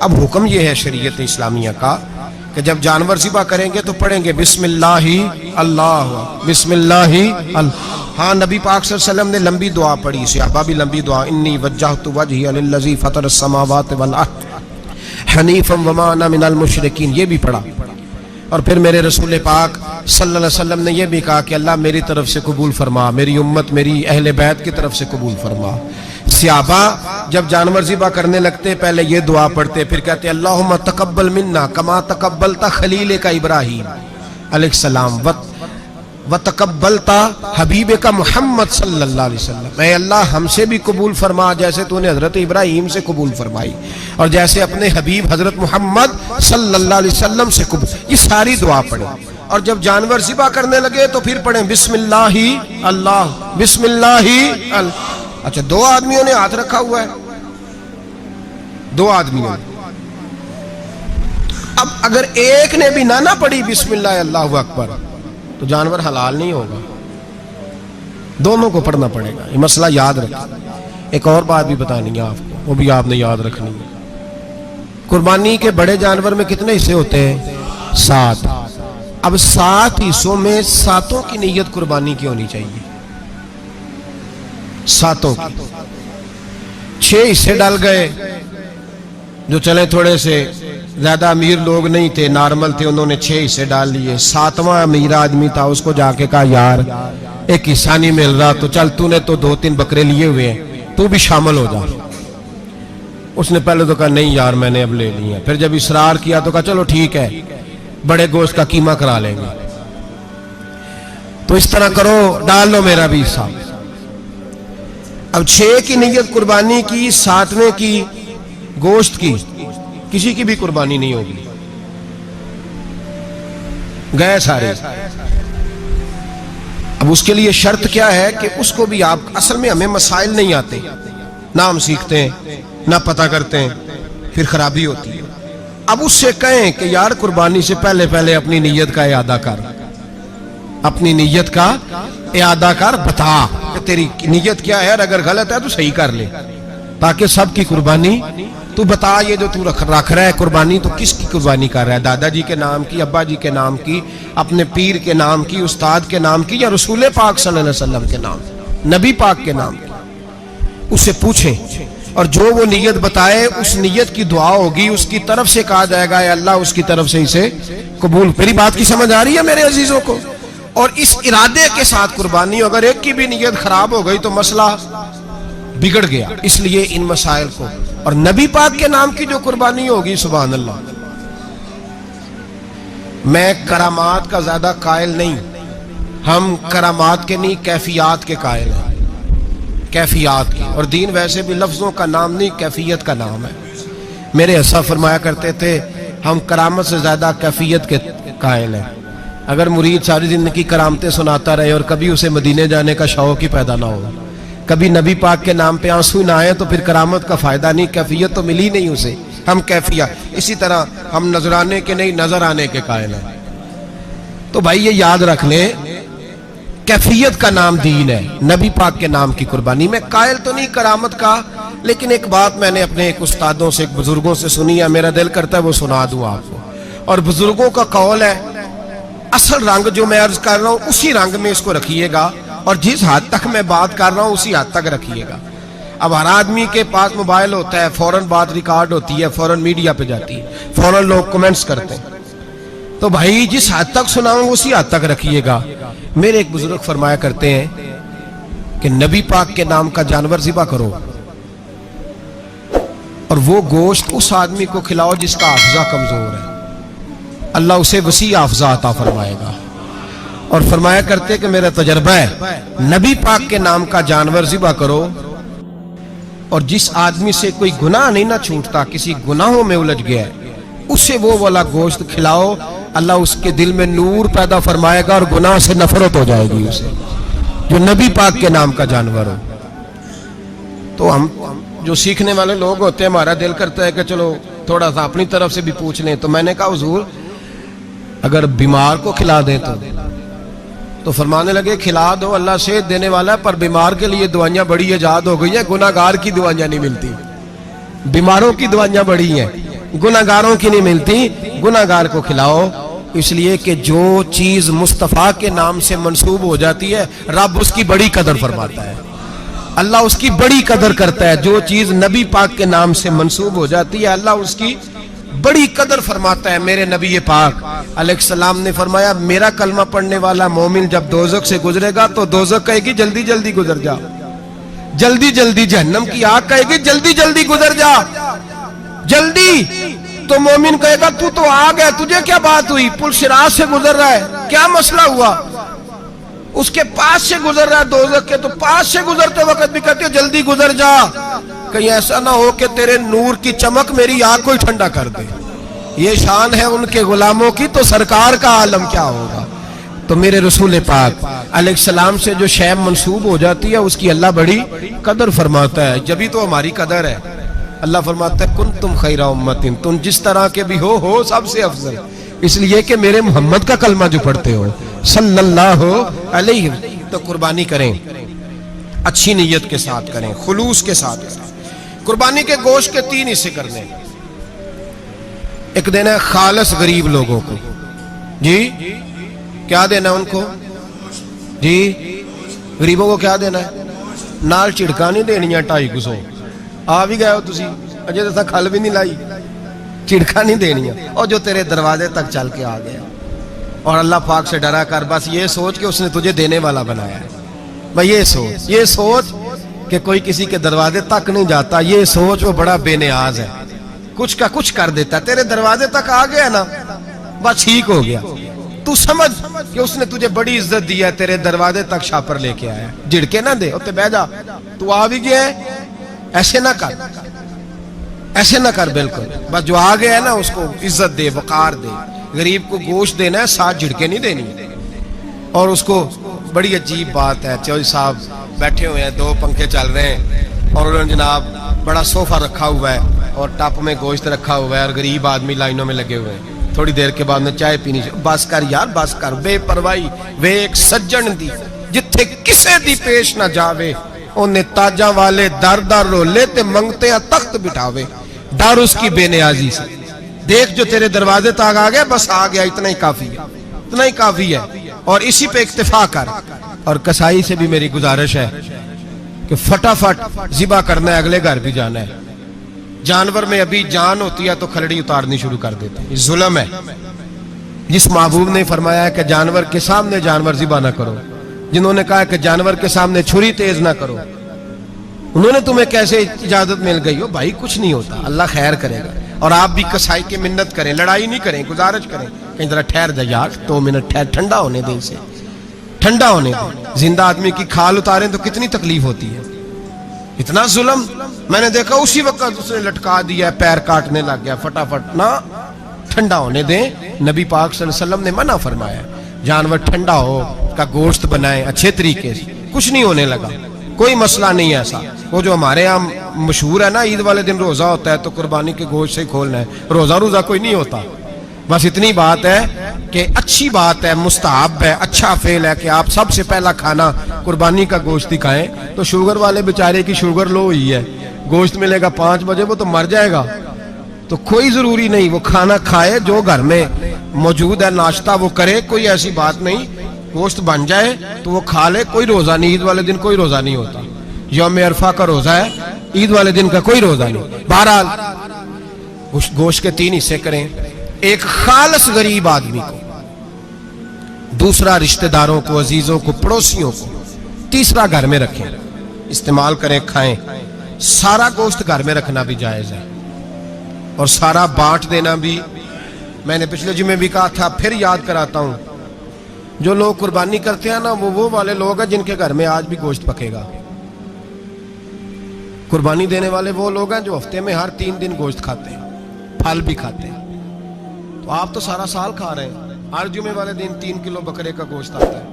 اب حکم یہ ہے شریعت اسلامیہ کا کہ جب جانور ذبح کریں گے تو پڑھیں گے بسم اللہ اللہ، بسم اللہ اللہ۔ ہاں نبی پاک صلی اللہ علیہ وسلم نے لمبی دعا پڑھی، صحابہ بھی لمبی دعا، انی وجہت وجہی للذی فطر السماوات والارض حنیفا وما انا من المشرکین، یہ بھی پڑھا۔ اور پھر میرے رسول پاک صلی اللہ علیہ وسلم نے یہ بھی کہا کہ اللہ میری طرف سے قبول فرما، میری امت میری اہل بیت کی طرف سے قبول فرما۔ صحابہ جب جانور ذبح کرنے لگتے پہلے یہ دعا پڑھتے، پھر کہتے اللہم تقبل منا کما تقبلت خلیل کا ابراہیم علیہ السلام وتقبلت حبیب کا محمد صلی اللہ علیہ وسلم، اے اللہ ہم سے بھی قبول فرما جیسے تو نے حضرت ابراہیم سے قبول فرمائی اور جیسے اپنے حبیب حضرت محمد صلی اللہ علیہ وسلم سے قبول۔ یہ ساری دعا پڑھیں اور جب جانور ذبح کرنے لگے تو پھر پڑھیں بسم اللہ اللہ، بسم اللہ اللہ۔ اچھا 2 آدمیوں نے ہاتھ رکھا ہوا ہے، 2 آدمیوں نے، اب اگر ایک نے بھی نہ پڑھی بسم اللہ اللہ اکبر تو جانور حلال نہیں ہوگا، دونوں کو پڑھنا پڑے گا، یہ مسئلہ یاد رکھیں۔ ایک اور بات بھی بتانی ہے آپ کو، وہ بھی آپ نے یاد رکھنی ہے۔ قربانی کے بڑے جانور میں کتنے حصے ہوتے ہیں؟ 7۔ اب 7 حصوں میں 7 کی نیت قربانی کی ہونی چاہیے، 7 کی۔ 6 حصے ڈال گئے، جو چلے تھوڑے سے زیادہ امیر لوگ نہیں تھے، نارمل تھے، انہوں نے 6 حصے ڈال لیے۔ 7واں امیر آدمی تھا، اس کو جا کے کہا یار ایک حصہ نہیں مل رہا تو چل تو نے تو 2-3 بکرے لیے ہوئے ہیں تو بھی شامل ہو جا۔ اس نے پہلے تو کہا نہیں یار میں نے اب لے لی ہیں، پھر جب اصرار کیا تو کہا چلو ٹھیک ہے بڑے گوشت کا قیمہ کرا لیں گے، تو اس طرح کرو ڈال لو میرا بھی حصہ۔ اب 6 کی نیت قربانی کی، 7ویں کی گوشت کی، کسی کی بھی قربانی نہیں ہوگی، گئے سارے۔ اب اس کے لیے شرط کیا ہے کہ اس کو بھی آپ، اصل میں ہمیں مسائل نہیں آتے، نہ ہم سیکھتے ہیں نہ پتہ کرتے ہیں، پھر خرابی ہوتی ہے۔ اب اس سے کہیں کہ یار قربانی سے پہلے اپنی نیت کا اعادہ کر، اپنی نیت کا اعادہ کر، بتا کہ تیری نیت کیا ہے، اور اگر غلط ہے تو صحیح کر لے، تاکہ سب کی قربانی تو بتا۔ یہ جو تو رکھ رہا ہے قربانی تو کس کی قربانی کر رہا ہے؟ دادا جی کے نام کی، ابا جی کے نام کی، اپنے پیر کے نام کی، استاد کے نام کی، یا رسول پاک صلی اللہ علیہ وسلم کے نام، نبی پاک کے نام کی؟ اس سے پوچھیں، اور جو وہ نیت بتائے اس نیت کی دعا ہوگی، اس کی طرف سے کہا جائے گا اے اللہ اس کی طرف سے اسے قبول۔ میری بات کی سمجھ آ رہی ہے میرے عزیزوں کو؟ اور اس ارادے کے ساتھ قربانی، اگر ایک کی بھی نیت خراب ہو گئی تو مسئلہ بگڑ گیا۔ اس لیے ان مسائل کو، اور نبی پاک کے نام کی جو قربانی ہوگی، سبحان اللہ، میں کرامات کا زیادہ قائل نہیں، ہم کرامات کے نہیں کیفیات کے قائل ہیں، کیفیات کی، اور دین ویسے بھی لفظوں کا نام نہیں کیفیت کا نام ہے۔ میرے اسا فرمایا کرتے تھے ہم کرامت سے زیادہ کیفیت کے قائل ہیں۔ اگر مرید ساری زندگی کرامتیں سناتا رہے اور کبھی اسے مدینے جانے کا شوق ہی پیدا نہ ہو، کبھی نبی پاک کے نام پہ آنسو نہ آئے، تو پھر کرامت کا فائدہ نہیں، کیفیت تو ملی نہیں اسے، ہم کیفیت۔ اسی طرح ہم نظرانے کے نہیں نظر آنے کے قائل ہیں۔ تو بھائی یہ یاد رکھ لیں، کیفیت کا نام دین ہے، نبی پاک کے نام کی قربانی۔ میں قائل تو نہیں کرامت کا، لیکن ایک بات میں نے اپنے ایک استادوں سے، ایک بزرگوں سے سنی ہے، میرا دل کرتا ہے وہ سنا دوں آپ کو۔ اور بزرگوں کا قول ہے اصل رنگ جو میں عرض کر رہا ہوں اسی رنگ میں اس کو رکھیے گا، اور جس حد تک میں بات کر رہا ہوں اسی حد تک رکھیے گا۔ اب ہر آدمی کے پاس موبائل ہوتا ہے، فوراً بات ریکارڈ ہوتی ہے، فوراً میڈیا پہ جاتی ہے، فوراً لوگ کمنٹس کرتے ہیں۔ تو بھائی جس حد تک سناؤں اسی حد تک رکھیے گا. میرے ایک بزرگ فرمایا کرتے ہیں کہ نبی پاک کے نام کا جانور ذبح کرو اور وہ گوشت اس آدمی کو کھلاؤ جس کا حافظہ کمزور ہے, اللہ اسے وسیع حافظہ عطا فرمائے گا. اور فرمایا کرتے کہ میرا تجربہ ہے, نبی پاک کے نام کا جانور ذبح کرو اور جس آدمی سے کوئی گناہ نہیں نہ چھوٹتا, کسی گناہوں میں الجھ گیا ہے, اسے وہ والا گوشت کھلاؤ, اللہ اس کے دل میں نور پیدا فرمائے گا اور گناہ سے نفرت ہو جائے گی اسے, جو نبی پاک کے نام کا جانور ہو. تو ہم جو سیکھنے والے لوگ ہوتے ہیں, ہمارا دل کرتا ہے کہ چلو تھوڑا سا اپنی طرف سے بھی پوچھ لیں. تو میں نے کہا حضور اگر بیمار کو کھلا دیں تو فرمانے لگے کھلا دو, اللہ صحت دینے والا ہے, پر بیمار کے لیے دوائیاں بڑی ایجاد ہو گئی ہیں, گناہگار کی دوائیاں نہیں ملتی. بیماروں کی دوائیاں بڑی ہیں, گناہگاروں کی نہیں ملتی. گناہگار کو کھلاؤ, اس لیے کہ جو چیز مصطفیٰ کے نام سے منسوب ہو جاتی ہے رب اس کی بڑی قدر فرماتا ہے, اللہ اس کی بڑی قدر کرتا ہے. جو چیز نبی پاک کے نام سے منسوب ہو جاتی ہے اللہ اس کی بڑی قدر فرماتا ہے. میرے نبی پاک علیہ السلام نے فرمایا میرا کلمہ پڑھنے والا مومن جب دوزخ سے گزرے گا تو دوزخ کہے گی جلدی جلدی گزر جا, جلدی جلدی. جہنم کی آگ کہے گی جلدی جلدی گزر جا, جلدی. تو مومن کہے گا تو آ گیا, تجھے کیا بات ہوئی, پل صراط سے گزر رہا ہے, کیا مسئلہ ہوا. اس کے پاس سے گزر رہا ہے دوزخ کے, تو پاس سے گزرتے وقت بھی کہتے جلدی گزر جا, کہیں ایسا نہ ہو کہ تیرے نور کی چمک میری آنکھ کو ہی ٹھنڈا کر دے. یہ شان ہے ان کے غلاموں کی, تو سرکار کا عالم کیا ہوگا. تو میرے رسول پاک علیہ السلام سے جو شے منسوب ہو جاتی ہے اس کی اللہ بڑی قدر فرماتا ہے, جبھی تو ہماری قدر ہے. اللہ فرماتا ہے کنتم خیر امت, تم جس طرح کے بھی ہو سب سے افضل, اس لیے کہ میرے محمد کا کلمہ جو پڑھتے ہو صلی اللہ علیہ. تو قربانی کریں, اچھی نیت کے ساتھ کریں, خلوص کے ساتھ کریں. قربانی کے گوشت کے 3 حصے کرنے. ایک دینا ہے خالص غریب لوگوں کو, جی کیا دینا ان کو, جی غریبوں کو کیا دینا ہے, نال چڑکا نہیں دینی 250 آ بھی گئے ہو تسی, اجے تو کھل بھی نہیں لائی, چڑکا نہیں دینی ہے, اور جو تیرے دروازے تک چل کے آ گیا. اور اللہ پاک سے ڈرا کر, بس یہ سوچ کہ اس نے تجھے دینے والا بنایا ہے. بھائی یہ سوچ کہ کوئی کسی کے دروازے تک نہیں جاتا, یہ سوچ وہ بڑا بے نیاز ہے, کچھ کا کچھ کر دیتا ہے. تیرے دروازے تک آ گیا نا, بس ٹھیک ہو گیا. تو سمجھ کہ اس نے تجھے بڑی عزت دی ہے, تیرے دروازے تک شاپر لے کے آیا, جھڑکے نہ دے, اتنے بہ جا, تو آ بھی گیا ہے. ایسے نہ کر, ایسے نہ کر بالکل. بس جو آ گیا ہے نا اس کو عزت دے, وقار دے. غریب کو گوشت دینا ہے, 7 جھڑکے نہیں دینی. اور اس کو بڑی عجیب بات ہے, چوہدری صاحب بیٹھے ہوئے ہیں, 2 پنکھے چل رہے ہیں, اور انہوں نے جناب بڑا صوفہ رکھا ہوا ہے اور ٹپ میں گوشت رکھا ہوا ہے, اور غریب آدمی لائنوں میں لگے ہوئے ہیں. تھوڑی دیر کے بعد میں چائے پینی, بس کر یار بس کر, بے پرواہی وے ایک سجن دی جتھے کسے دی پیش نہ جاوے, انہیں تاجاں والے در در رولے تے منگتے ہیں تخت بٹھاوے. ڈر اس کی بے نیازی سے, دیکھ جو تیرے دروازے تک آ گیا, بس آ گیا, اتنا ہی کافی ہے, اتنا ہی کافی ہے, اور اسی پہ اکتفا کر. اور کسائی سے بھی میری گزارش ہے کہ فٹافٹ ذبح کرنا ہے, اگلے گھر بھی جانا ہے. جانور میں ابھی جان ہوتی ہے تو کھلڑی اتارنی شروع کر دیتے ہیں, یہ ظلم ہے. جس محبوب نے فرمایا ہے کہ جانور کے سامنے جانور ذبح نہ کرو, جنہوں نے کہا کہ جانور کے سامنے چھری تیز نہ کرو, انہوں نے تمہیں کیسے اجازت مل گئی ہو. بھائی کچھ نہیں ہوتا, اللہ خیر کرے گا. اور آپ بھی کسائی کی منت کریں, لڑائی نہیں کریں, گزارش کریں, کہیں ذرا ٹھہر جا یار, 2 منٹ ٹھہر, ٹھنڈا ہونے دیں اسے, ٹھنڈا ہونے دیں. زندہ آدمی کی کھال اتاریں تو کتنی تکلیف ہوتی ہے. اتنا ظلم میں نے دیکھا, اسی وقت اس نے لٹکا دیا, پیر کاٹنے لگ گیا. فٹافٹ نہ, ٹھنڈا ہونے دیں. نبی پاک صلی اللہ علیہ وسلم نے منع فرمایا, جانور ٹھنڈا ہو کا گوشت بنائیں اچھے طریقے سے. کچھ نہیں ہونے لگا, کوئی مسئلہ نہیں ہے ایسا. وہ جو ہمارے یہاں مشہور ہے نا, عید والے دن روزہ ہوتا ہے تو قربانی کے گوشت سے کھولنا ہے, روزہ کوئی نہیں ہوتا. بس اتنی بات ہے کہ اچھی بات ہے, مستحب ہے, اچھا فعل ہے کہ آپ سب سے پہلا کھانا قربانی کا گوشت ہی کھائیں. تو شوگر والے بیچارے کی شوگر لو ہوئی ہے, گوشت ملے گا 5 بجے, وہ تو مر جائے گا. تو کوئی ضروری نہیں, وہ کھانا کھائے جو گھر میں موجود ہے, ناشتہ وہ کرے, کوئی ایسی بات نہیں. گوشت بن جائے تو وہ کھا لے, کوئی روزہ نہیں. عید والے دن کوئی روزہ نہیں ہوتا, یوم عرفہ کا روزہ ہے, عید والے دن کا کوئی روزہ نہیں. بہرحال گوشت کے 3 حصے کریں. ایک خالص غریب آدمی کو، دوسرا رشتہ داروں کو، عزیزوں کو، پڑوسیوں کو، تیسرا گھر میں رکھیں، استعمال کریں، کھائیں۔ سارا گوشت گھر میں رکھنا بھی جائز ہے اور سارا بانٹ دینا بھی۔ میں نے پچھلے جمعے بھی کہا تھا، پھر یاد کراتا ہوں، جو لوگ قربانی کرتے ہیں نا وہ والے لوگ ہیں جن کے گھر میں آج بھی گوشت پکے گا۔ قربانی دینے والے وہ لوگ ہیں جو ہفتے میں ہر 3 دن گوشت کھاتے ہیں، پھل بھی کھاتے ہیں۔ تو آپ تو سارا سال کھا رہے ہیں، ہر جمعے والے دن 3 کلو بکرے کا گوشت آتا ہے،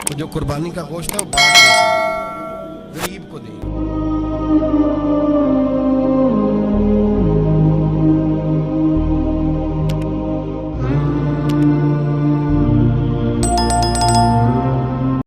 تو جو قربانی کا گوشت ہے وہ بانٹ دیں، غریب کو دیں۔